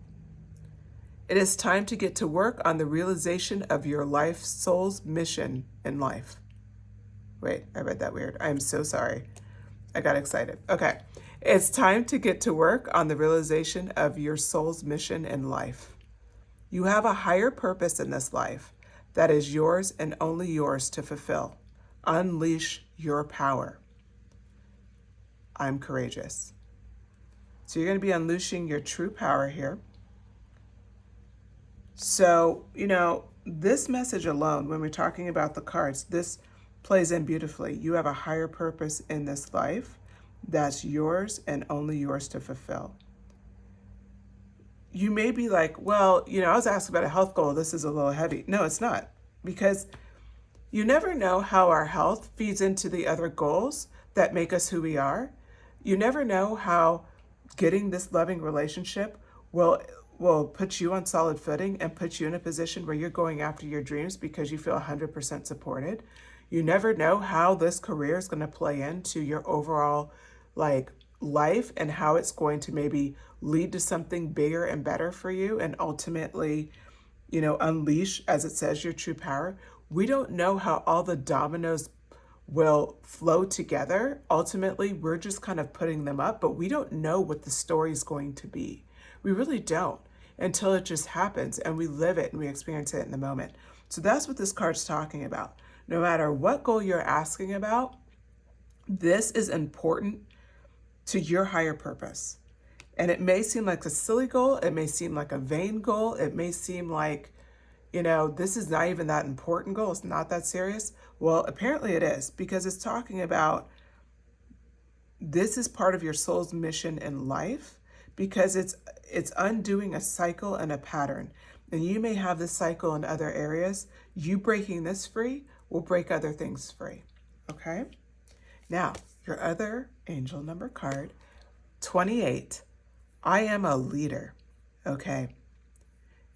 It is time to get to work on the realization of your life soul's mission in life. Wait, I read that weird. I am so sorry. I got excited. Okay. It's time to get to work on the realization of your soul's mission in life. You have a higher purpose in this life that is yours and only yours to fulfill. Unleash your power. I'm courageous. So you're going to be unleashing your true power here. So, this message alone, when we're talking about the cards, this plays in beautifully. You have a higher purpose in this life that's yours and only yours to fulfill. You may be like, well, I was asked about a health goal. This is a little heavy. No, it's not, because you never know how our health feeds into the other goals that make us who we are. You never know how getting this loving relationship will put you on solid footing and put you in a position where you're going after your dreams because you feel 100% supported. You never know how this career is going to play into your overall life and how it's going to maybe lead to something bigger and better for you and ultimately, unleash, as it says, your true power. We don't know how all the dominoes will flow together. Ultimately, we're just kind of putting them up, but we don't know what the story is going to be. We really don't until it just happens and we live it and we experience it in the moment. So that's what this card's talking about. No matter what goal you're asking about, this is important to your higher purpose. And it may seem like a silly goal. It may seem like a vain goal. It may seem like, this is not even that important goal. It's not that serious. Well, apparently it is, because it's talking about this is part of your soul's mission in life, because it's undoing a cycle and a pattern. And you may have this cycle in other areas. You breaking this free will break other things free. Okay? Now, your other angel number card, 28. I am a leader. Okay?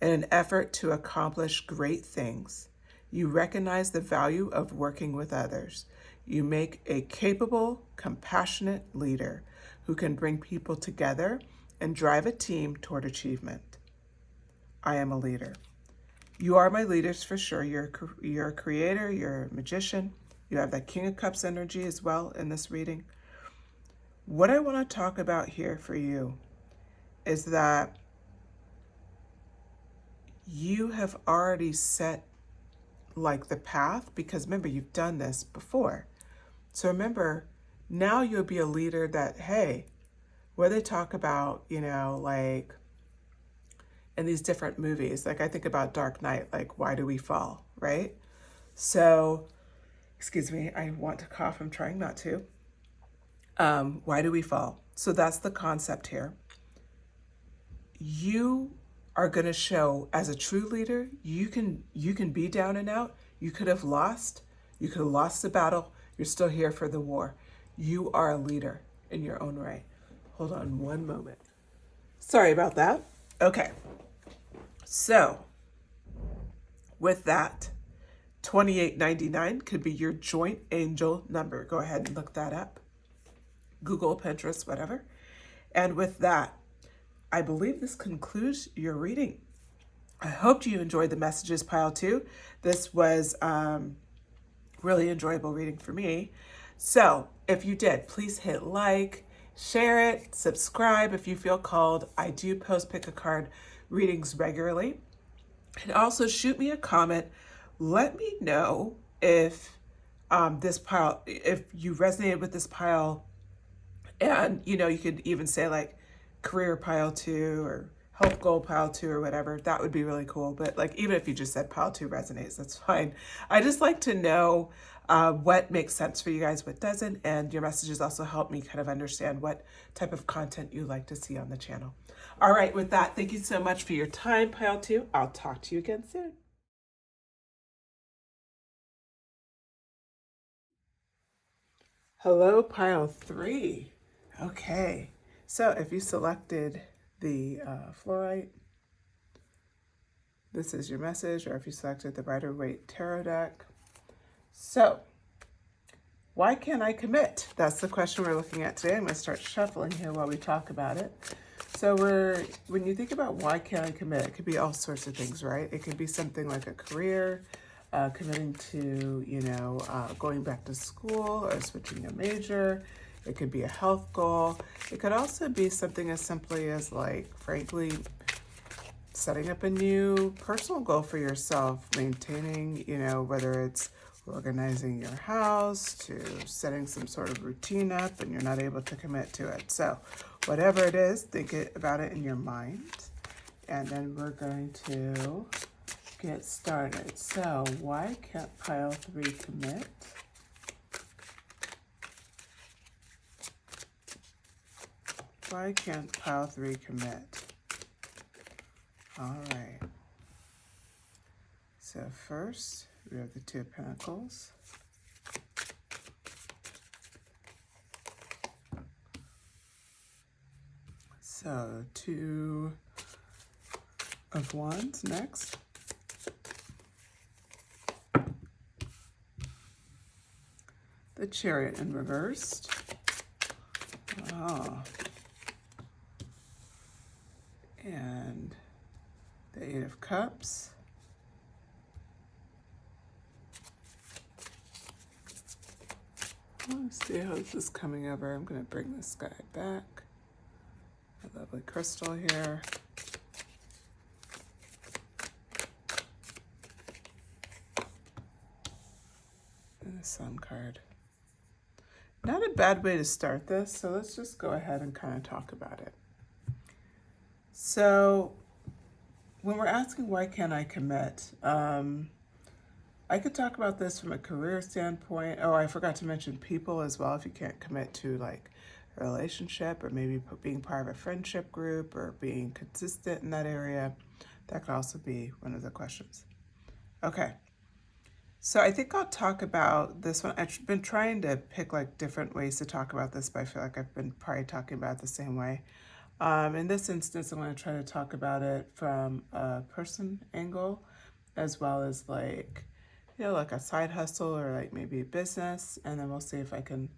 In an effort to accomplish great things, you recognize the value of working with others. You make a capable, compassionate leader who can bring people together and drive a team toward achievement. I am a leader. You are my leaders for sure. You're a creator, you're a magician. You have that King of Cups energy as well in this reading. What I want to talk about here for you is that you have already set like the path, because remember, you've done this before. So remember, now you'll be a leader that, hey, where they talk about, like in these different movies, like I think about Dark Knight, like, why do we fall, right? So, excuse me, I want to cough, I'm trying not to. Why do we fall? So that's the concept here. You are going to show as a true leader, you can be down and out. You could have lost the battle. You're still here for the war. You are a leader in your own right. Hold on one moment. Sorry about that. Okay. So with that, 2899 could be your joint angel number. Go ahead and look that up. Google, Pinterest, whatever. And with that, I believe this concludes your reading. I hope you enjoyed the messages pile 2. This was really enjoyable reading for me. So if you did, please hit like, share it, subscribe if you feel called. I do post pick a card readings regularly. And also shoot me a comment. Let me know if this pile, if you resonated with this pile, and you could even say like career pile 2 or health goal pile 2 or whatever. That would be really cool. But like, even if you just said pile 2 resonates, that's fine. I just like to know what makes sense for you guys, what doesn't, and your messages also help me kind of understand what type of content you like to see on the channel. All right, with that, thank you so much for your time, pile 2. I'll talk to you again soon. Hello, pile 3. Okay, so if you selected the fluorite, this is your message, or if you selected the Rider Waite Tarot deck. So, why can't I commit? That's the question we're looking at today. I'm going to start shuffling here while we talk about it. So when you think about why can't I commit, it could be all sorts of things, right? It could be something like a career, committing to, going back to school or switching a major. It could be a health goal. It could also be something as simply as, like, frankly, setting up a new personal goal for yourself, maintaining, whether it's organizing your house to setting some sort of routine up and you're not able to commit to it. So whatever it is, think about it in your mind. And then we're going to get started. So why can't pile 3 commit? Why can't pile 3 commit? All right. So first, we have the 2 of Pentacles. So 2 of Wands next. The Chariot in reversed. Oh. And the 8 of Cups. Let's see how this is coming over. I'm going to bring this guy back. A lovely crystal here. And the Sun card. Not a a bad way to start this, so let's just go ahead and kind of talk about it. So when we're asking why can't I commit, I could talk about this from a career standpoint. Oh, I forgot to mention people as well. If you can't commit to like a relationship or maybe being part of a friendship group or being consistent in that area, that could also be one of the questions. Okay. So I think I'll talk about this one. I've been trying to pick like different ways to talk about this, but I feel like I've been probably talking about it the same way. In this instance, I'm going to try to talk about it from a person angle, as well as like, like a side hustle or like maybe a business. And then we'll see if I can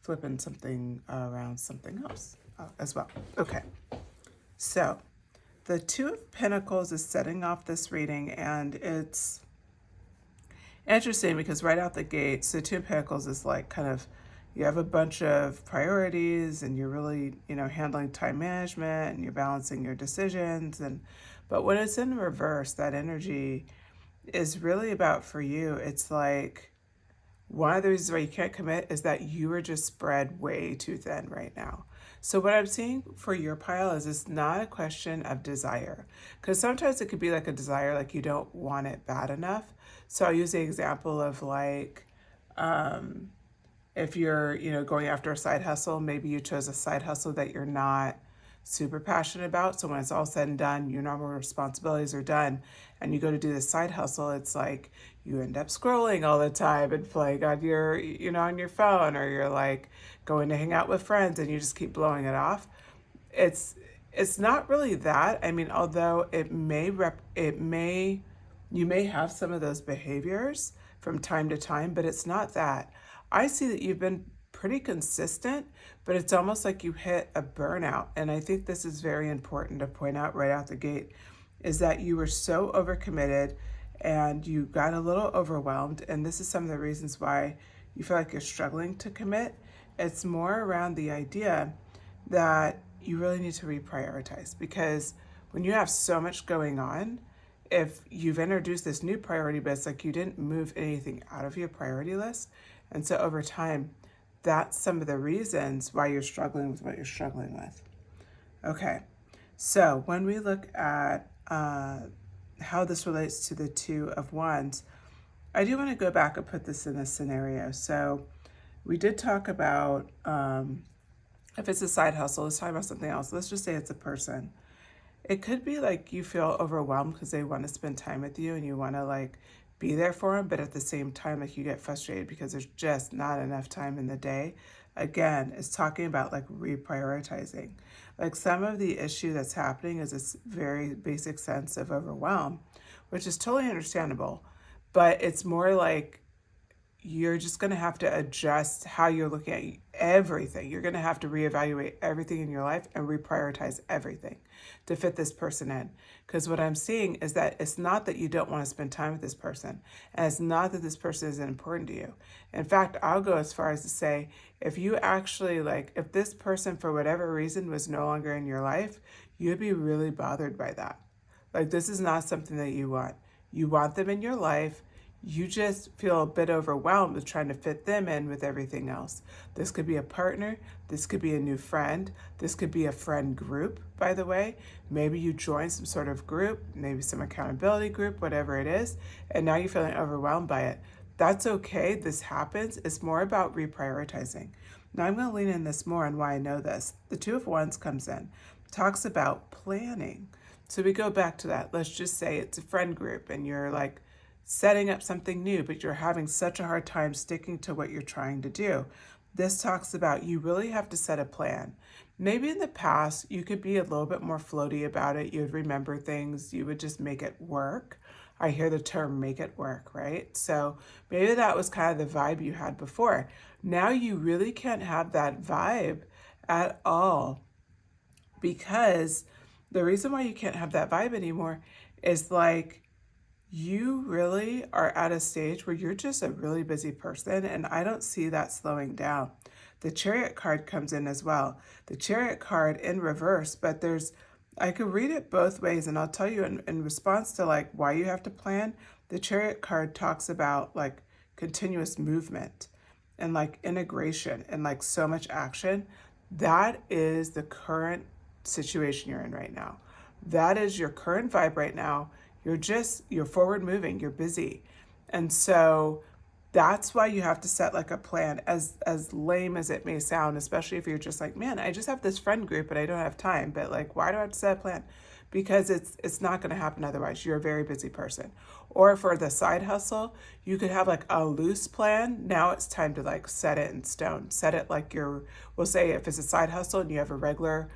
flip in something around something else as well. Okay. So the Two of Pentacles is setting off this reading, and it's interesting because right out the gate, so Two of Pentacles is like kind of, you have a bunch of priorities and you're really, handling time management and you're balancing your decisions. But when it's in reverse, that energy is really about, for you, it's like one of the reasons why you can't commit is that you are just spread way too thin right now. So what I'm seeing for your pile is it's not a question of desire, because sometimes it could be like a desire, like you don't want it bad enough. So I'll use the example of like, if you're, going after a side hustle, maybe you chose a side hustle that you're not super passionate about. So when it's all said and done, your normal responsibilities are done, and you go to do this side hustle, it's like you end up scrolling all the time and playing on your, on your phone, or you're like going to hang out with friends and you just keep blowing it off. It's not really that. I mean, although you may have some of those behaviors from time to time, but it's not that. I see that you've been pretty consistent, but it's almost like you hit a burnout. And I think this is very important to point out right out the gate, is that you were so overcommitted and you got a little overwhelmed. And this is some of the reasons why you feel like you're struggling to commit. It's more around the idea that you really need to reprioritize, because when you have so much going on, if you've introduced this new priority, but it's like you didn't move anything out of your priority list. And so over time, that's some of the reasons why you're struggling with what you're struggling with. Okay, so when we look at how this relates to the Two of Wands, I do want to go back and put this in a scenario. So we did talk about if it's a side hustle, let's talk about something else. Let's just say it's a person. It could be like you feel overwhelmed because they want to spend time with you and you want to like be there for them, but at the same time, like you get frustrated because there's just not enough time in the day. Again, it's talking about like reprioritizing. Like some of the issue that's happening is this very basic sense of overwhelm, which is totally understandable, but it's more like you're just going to have to adjust how you're looking at everything. You're going to have to reevaluate everything in your life and reprioritize everything to fit this person in. Because what I'm seeing is that it's not that you don't want to spend time with this person, and it's not that this person isn't important to you. In fact, I'll go as far as to say, if you actually if this person for whatever reason was no longer in your life, you'd be really bothered by that. Like this is not something that you want. You want them in your life. You just feel a bit overwhelmed with trying to fit them in with everything else. This could be a partner. This could be a new friend. This could be a friend group, by the way. Maybe you join some sort of group, maybe some accountability group, whatever it is, and now you're feeling overwhelmed by it. That's okay. This happens. It's more about reprioritizing. Now I'm going to lean in this more on why I know this. The Two of Wands comes in, talks about planning. So we go back to that. Let's just say it's a friend group and you're like, setting up something new, but you're having such a hard time sticking to what you're trying to do. This talks about you really have to set a plan. Maybe in the past, you could be a little bit more floaty about it. You would remember things. You would just make it work. I hear the term make it work, right? So maybe that was kind of the vibe you had before. Now you really can't have that vibe at all, because the reason why you can't have that vibe anymore is like, you really are at a stage where you're just a really busy person, and I don't see that slowing down. The Chariot card comes in as well. The Chariot card in reverse, but I could read it both ways, and I'll tell you in response to like why you have to plan. The Chariot card talks about like continuous movement. and like integration and like so much action, that is the current situation you're in right now. That is your current vibe right now. You're forward moving, you're busy. And so that's why you have to set like a plan, as lame as it may sound, especially if you're just like, man, I just have this friend group and I don't have time. But like, why do I have to set a plan? Because it's not going to happen otherwise. You're a very busy person. Or for the side hustle, you could have like a loose plan. Now it's time to like set it in stone. Set it like we'll say if it's a side hustle and you have a regular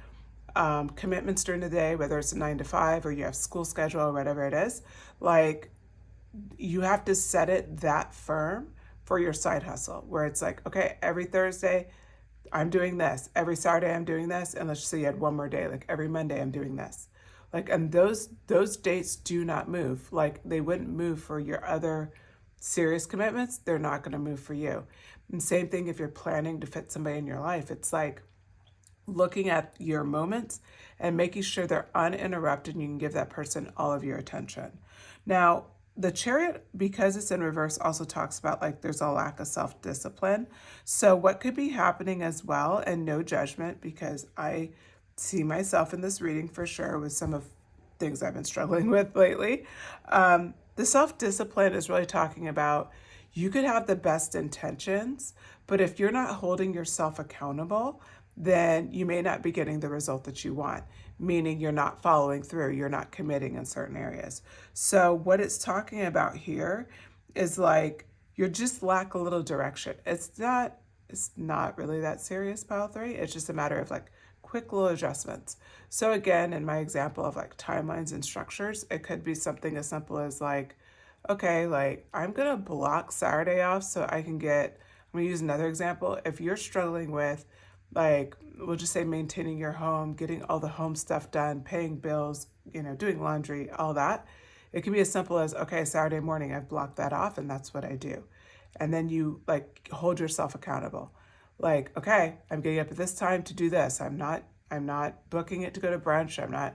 commitments during the day, whether it's a 9 to 5 or you have school schedule or whatever it is, like you have to set it that firm for your side hustle, where it's like, okay, every Thursday I'm doing this, every Saturday I'm doing this, and let's just say you had one more day, like every Monday I'm doing this. Like, and those dates do not move. Like they wouldn't move for your other serious commitments, they're not going to move for you. And same thing if you're planning to fit somebody in your life. It's like looking at your moments and making sure they're uninterrupted and you can give that person all of your attention. Now, the Chariot, because it's in reverse, also talks about like there's a lack of self-discipline. So what could be happening as well, and no judgment, because I see myself in this reading for sure with some of things I've been struggling with lately. The self-discipline is really talking about you could have the best intentions, but if you're not holding yourself accountable, then you may not be getting the result that you want, meaning you're not following through, you're not committing in certain areas. So what it's talking about here is like you just lack a little direction. It's not really that serious, pile 3. It's just a matter of like quick little adjustments. So again, in my example of like timelines and structures, it could be something as simple as like, okay, like I'm gonna block Saturday off so I can I'm gonna use another example. If you're struggling with like, we'll just say maintaining your home, getting all the home stuff done, paying bills, doing laundry, all that, it can be as simple as, okay, Saturday morning, I've blocked that off and that's what I do. And then you like hold yourself accountable. Like, okay, I'm getting up at this time to do this. I'm not booking it to go to brunch. I'm not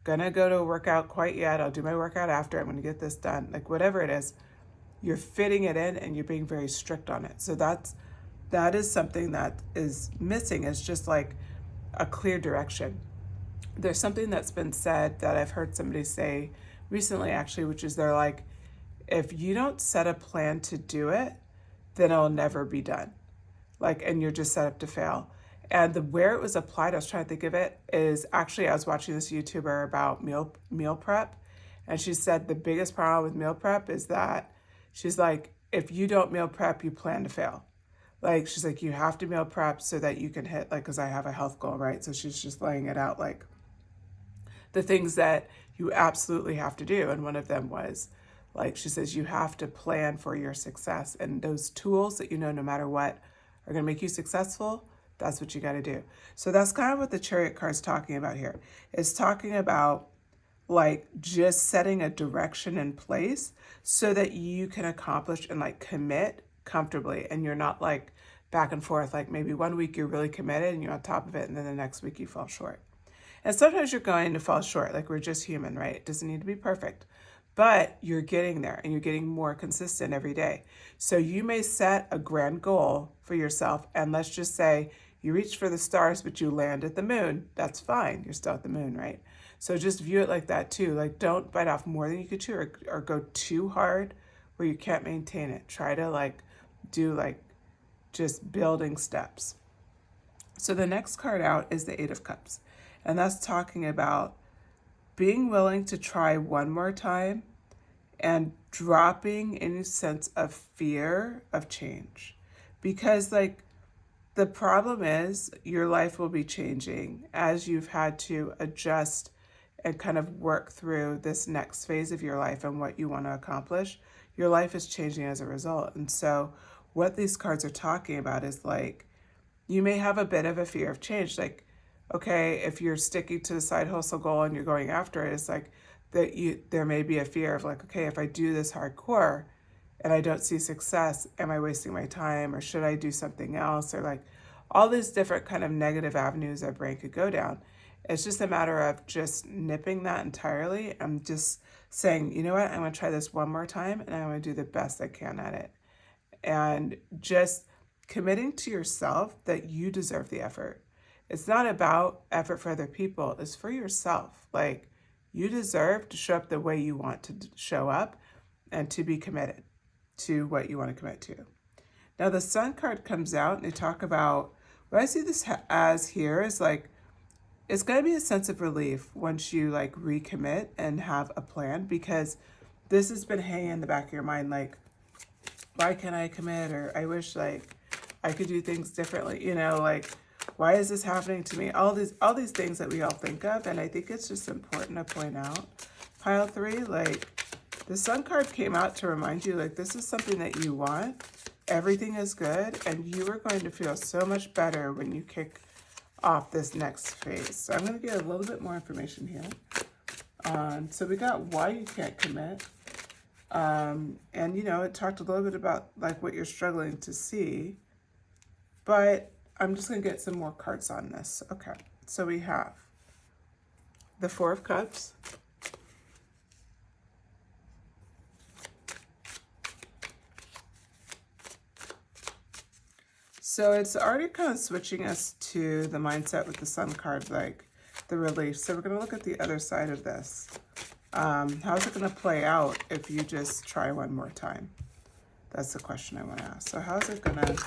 gonna go to a workout quite yet. I'll do my workout after. I'm gonna get this done. Like whatever it is, you're fitting it in and you're being very strict on it. So that is something that is missing. It's just like a clear direction. There's something that's been said that I've heard somebody say recently actually, which is they're like, if you don't set a plan to do it, then it'll never be done. Like, and you're just set up to fail. And where it was applied, I was trying to think of it, is actually I was watching this YouTuber about meal prep, and she said the biggest problem with meal prep is that she's like, if you don't meal prep, you plan to fail. Like, she's like, you have to meal prep so that you can hit, like, because I have a health goal, right? So she's just laying it out, like, the things that you absolutely have to do. And one of them was, like, she says, you have to plan for your success. And those tools that no matter what are going to make you successful, that's what you got to do. So that's kind of what the Chariot card's talking about here. It's talking about, like, just setting a direction in place so that you can accomplish and, like, commit comfortably, and you're not like back and forth, like maybe one week you're really committed and you're on top of it and then the next week you fall short. And sometimes you're going to fall short, like we're just human, right? It doesn't need to be perfect, but you're getting there and you're getting more consistent every day. So you may set a grand goal for yourself, and let's just say you reach for the stars but you land at the moon. That's fine, you're still at the moon, right? So just view it like that too. Like, don't bite off more than you could chew, or go too hard where you can't maintain it. Try to like do like just building steps. So the next card out is the 8 of Cups. And that's talking about being willing to try one more time and dropping any sense of fear of change. Because like the problem is your life will be changing as you've had to adjust and kind of work through this next phase of your life and what you want to accomplish. Your life is changing as a result. And so what these cards are talking about is like, you may have a bit of a fear of change. Like, okay, if you're sticking to the side hustle goal and you're going after it, it's like there may be a fear of like, okay, if I do this hardcore and I don't see success, am I wasting my time, or should I do something else? Or like all these different kind of negative avenues our brain could go down. It's just a matter of just nipping that entirely. I'm just saying, you know what, I'm gonna try this one more time and I'm gonna do the best I can at it. And just committing to yourself that you deserve the effort. It's not about effort for other people, it's for yourself. Like, you deserve to show up the way you want to show up and to be committed to what you want to commit to. Now, the Sun card comes out and they talk about what I see this as here is like, it's going to be a sense of relief once you like recommit and have a plan, because this has been hanging in the back of your mind like, why can't I commit? Or I wish like I could do things differently, you know, like, why is this happening to me? All these things that we all think of. And I think it's just important to point out, pile 3, like the Sun card came out to remind you, like, this is something that you want. Everything is good. And you are going to feel so much better when you kick off this next phase. So I'm going to get a little bit more information here. So we got why you can't commit. And, you know, it talked a little bit about like what you're struggling to see, but I'm just going to get some more cards on this. Okay. So we have the 4 of Cups, so it's already kind of switching us to the mindset with the Sun card, like the relief. So we're going to look at the other side of this. How's it going to play out if you just try one more time? That's the question I want to ask. So how's it going to,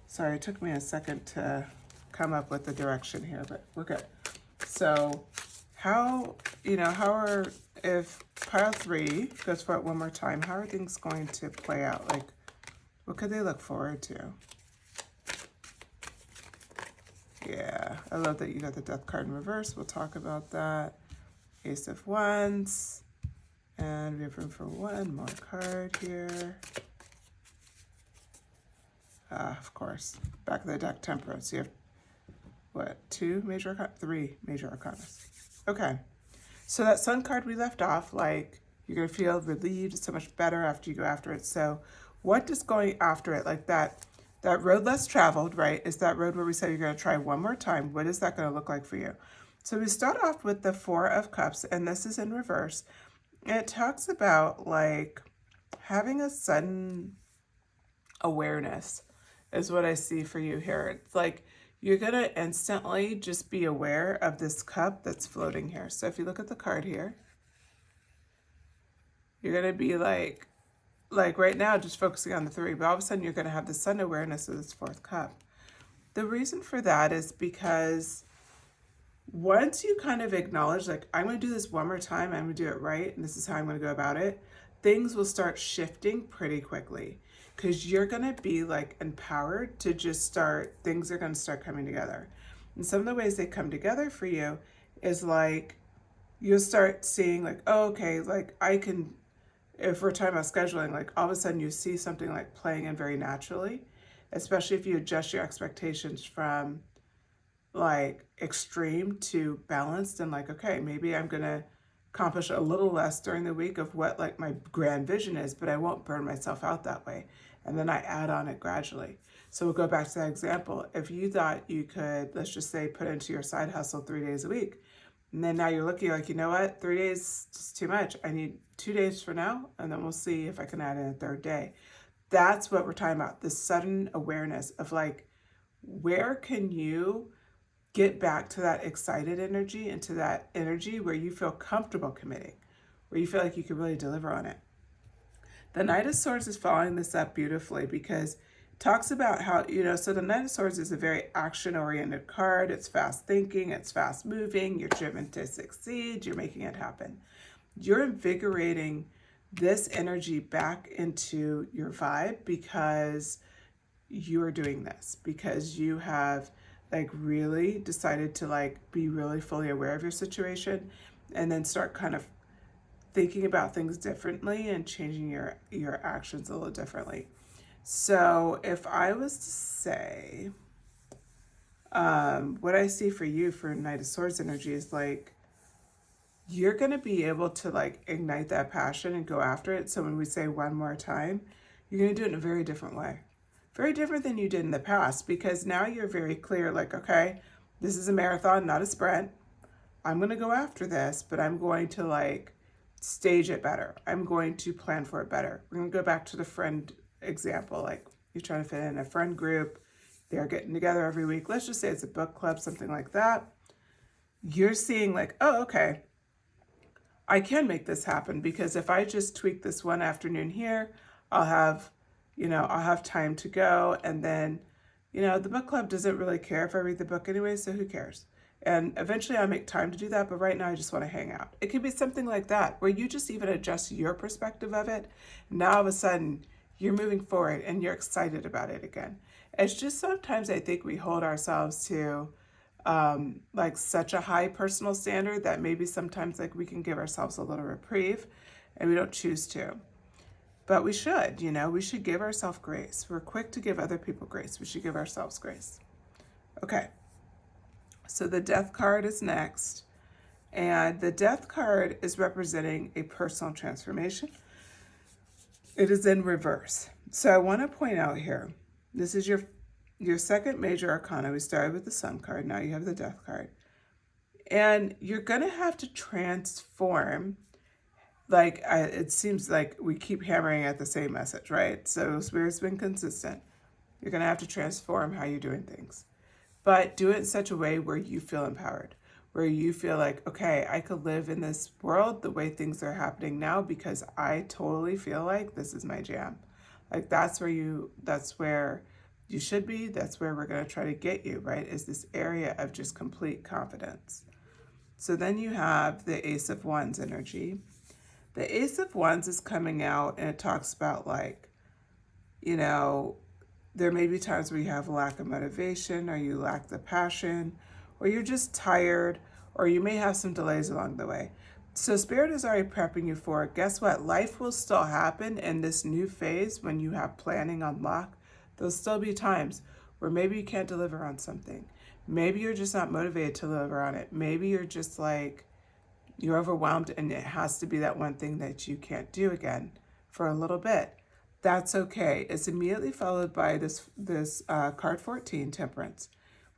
sorry, it took me a second to come up with the direction here, but we're good. So how, you know, if pile 3 goes for it one more time, how are things going to play out? Like, what could they look forward to? Yeah, I love that you got the Death card in reverse. We'll talk about that. Ace of Wands. And we have room for one more card here. Of course, back of the deck, Temperance. So you have, what, 3 major arcanas. Okay, so that Sun card we left off, like, you're going to feel relieved so much better after you go after it. So what does going after it, like that road less traveled, right, is that road where we said you're going to try one more time. What is that going to look like for you? So we start off with the 4 of Cups, and this is in reverse. And it talks about, like, having a sudden awareness is what I see for you here. It's like you're going to instantly just be aware of this cup that's floating here. So if you look at the card here, you're going to be like right now just focusing on the 3, but all of a sudden you're going to have the sudden awareness of this 4th cup. The reason for that is because once you kind of acknowledge, like, I'm going to do this one more time, I'm going to do it right, and this is how I'm going to go about it, things will start shifting pretty quickly, because you're going to be like empowered to just start, things are going to start coming together. And some of the ways they come together for you is like, you'll start seeing like, oh, okay, like I can, if we're talking about scheduling, like all of a sudden you see something like playing in very naturally, especially if you adjust your expectations from like extreme to balanced, and like, okay, maybe I'm going to accomplish a little less during the week of what like my grand vision is, but I won't burn myself out that way. And then I add on it gradually. So we'll go back to that example. If you thought you could, let's just say, put into your side hustle 3 days a week, and then now you're looking like, you know what, 3 days is too much. I need 2 days for now, and then we'll see if I can add in a 3rd day. That's what we're talking about, this sudden awareness of like, where can you get back to that excited energy and to that energy where you feel comfortable committing, where you feel like you can really deliver on it. The Knight of Swords is following this up beautifully, because it talks about how, you know, so the Knight of Swords is a very action-oriented card. It's fast thinking, it's fast moving, you're driven to succeed, you're making it happen. You're invigorating this energy back into your vibe because you're doing this, because you have like really decided to like be really fully aware of your situation, and then start kind of thinking about things differently and changing your actions a little differently. So if I was to say, what I see for you for Knight of Swords energy is like, you're going to be able to like ignite that passion and go after it. So when we say one more time, you're going to do it in a very different way. Very different than you did in the past, because now you're very clear, like, okay, this is a marathon, not a sprint. I'm going to go after this, but I'm going to like stage it better. I'm going to plan for it better. We're going to go back to the friend example. Like, You're trying to fit in a friend group. They're getting together every week. Let's just say it's a book club, something like that. You're seeing like, oh, okay, I can make this happen because if I just tweak this one afternoon here, I'll have, I'll have time to go. And then, the book club doesn't really care if I read the book anyway, so who cares? And eventually I'll make time to do that, but right now I just want to hang out. It could be something like that, where you just even adjust your perspective of it. Now all of a sudden, you're moving forward and you're excited about it again. It's just sometimes I think we hold ourselves to like such a high personal standard that maybe sometimes like we can give ourselves a little reprieve and we don't choose to. But we should, we should give ourselves grace. We're quick to give other people grace. We should give ourselves grace. Okay. So the death card is next. And the death card is representing a personal transformation. It is in reverse. So I want to point out here, this is your second major arcana. We started with the Sun card. Now you have the death card. And you're going to have to transform. Like, it seems like we keep hammering at the same message, right? So Spirit's been consistent. You're going to have to transform how you're doing things. But do it in such a way where you feel empowered, where you feel like, okay, I could live in this world the way things are happening now because I totally feel like this is my jam. Like that's where you should be. That's where we're going to try to get you, right? Is this area of just complete confidence. So then you have the Ace of Wands energy. The Ace of Wands is coming out and it talks about like, there may be times where you have a lack of motivation or you lack the passion or you're just tired or you may have some delays along the way. So Spirit is already prepping you for it. Guess what? Life will still happen in this new phase when you have planning on lock. There'll still be times where maybe you can't deliver on something. Maybe you're just not motivated to deliver on it. Maybe you're just like, you're overwhelmed and it has to be that one thing that you can't do again for a little bit. That's okay. It's immediately followed by this card 14, Temperance.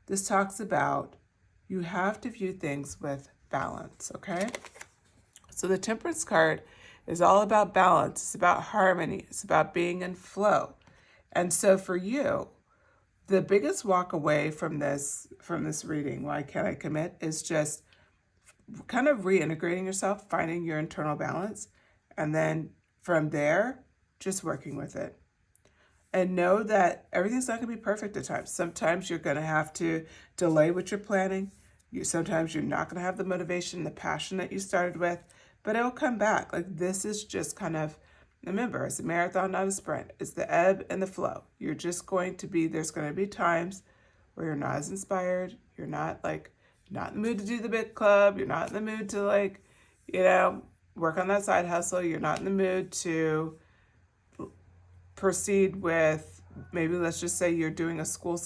This talks about you have to view things with balance, okay? So the Temperance card is all about balance. It's about harmony. It's about being in flow. And so for you, the biggest walk away from this reading, why can't I commit, is just kind of reintegrating yourself, finding your internal balance, and then from there, just working with it. And know that everything's not going to be perfect at times. Sometimes you're going to have to delay what you're planning. Sometimes you're not going to have the motivation, the passion that you started with, but it'll come back. Like this is just kind of, remember, it's a marathon, not a sprint. It's the ebb and the flow. You're just going to be, there's going to be times where you're not as inspired. You're not in the mood to do the big club. You're not in the mood to work on that side hustle. You're not in the mood to proceed with, maybe let's just say you're doing a new school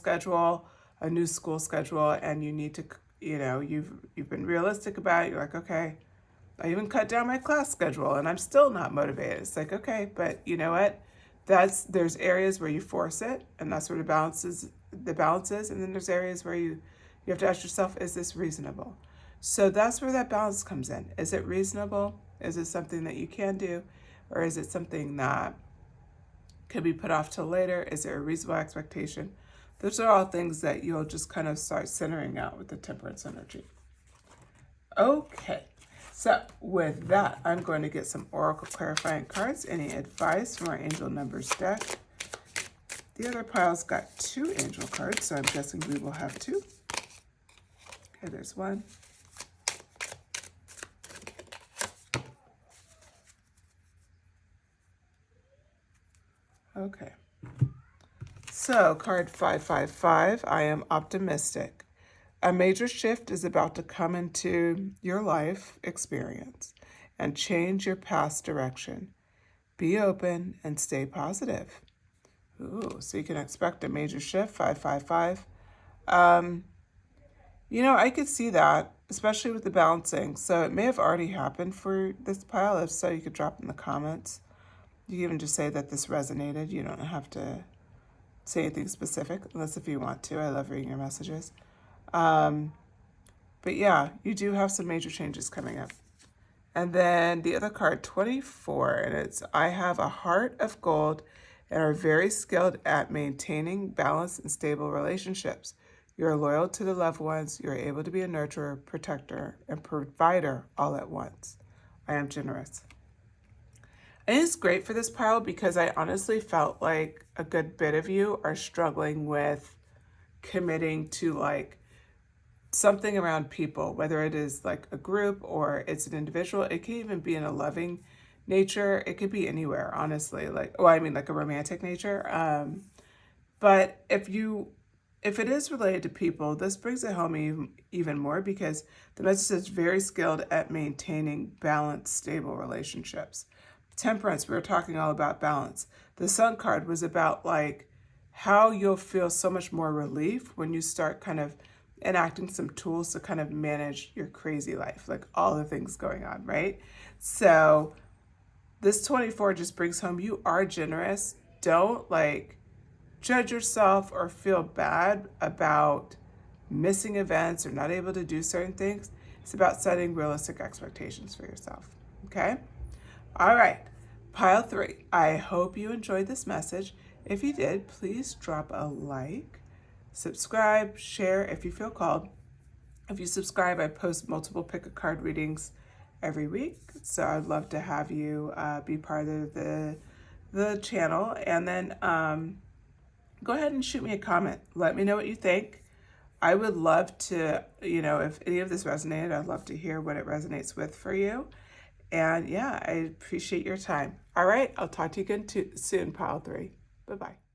schedule, and you need to, you've been realistic about it. You're like, okay, I even cut down my class schedule and I'm still not motivated. It's like, okay, but you know what? There's areas where you force it and that's where the balance is. And then there's areas where you have to ask yourself, is this reasonable? So that's where that balance comes in. Is it reasonable? Is it something that you can do? Or is it something that could be put off till later? Is there a reasonable expectation? Those are all things that you'll just kind of start centering out with the Temperance energy. Okay, so with that, I'm going to get some Oracle clarifying cards. Any advice from our Angel Numbers deck? The other pile's got 2 angel cards, so I'm guessing we will have 2. Okay, there's 1. Okay. So, card 555, I am optimistic. A major shift is about to come into your life experience and change your past direction. Be open and stay positive. Ooh, so you can expect a major shift, 555. I could see that, especially with the balancing. So it may have already happened for this pile. If so, you could drop in the comments. You can even just say that this resonated. You don't have to say anything specific, unless if you want to. I love reading your messages. But yeah, you do have some major changes coming up. And then the other card, 24, and it's, I have a heart of gold and are very skilled at maintaining balanced and stable relationships. You are loyal to the loved ones. You are able to be a nurturer, protector, and provider all at once. I am generous. And it's great for this pile because I honestly felt like a good bit of you are struggling with committing to like something around people, whether it is like a group or it's an individual. It can even be in a loving nature. It could be anywhere, honestly. Like, oh, I mean like a romantic nature. But if it is related to people, this brings it home even more because the message is very skilled at maintaining balanced, stable relationships. Temperance, we were talking all about balance. The Sun card was about like how you'll feel so much more relief when you start kind of enacting some tools to kind of manage your crazy life, like all the things going on, right? So this 24 just brings home you are generous. Don't like judge yourself or feel bad about missing events or not able to do certain things. It's about setting realistic expectations for yourself. Okay? All right. Pile 3. I hope you enjoyed this message. If you did, please drop a like, subscribe, share if you feel called. If you subscribe, I post multiple pick a card readings every week. So I'd love to have you be part of the channel. And then go ahead and shoot me a comment. Let me know what you think. I would love to, if any of this resonated, I'd love to hear what it resonates with for you. And yeah, I appreciate your time. All right, I'll talk to you again soon, Pile 3. Bye-bye.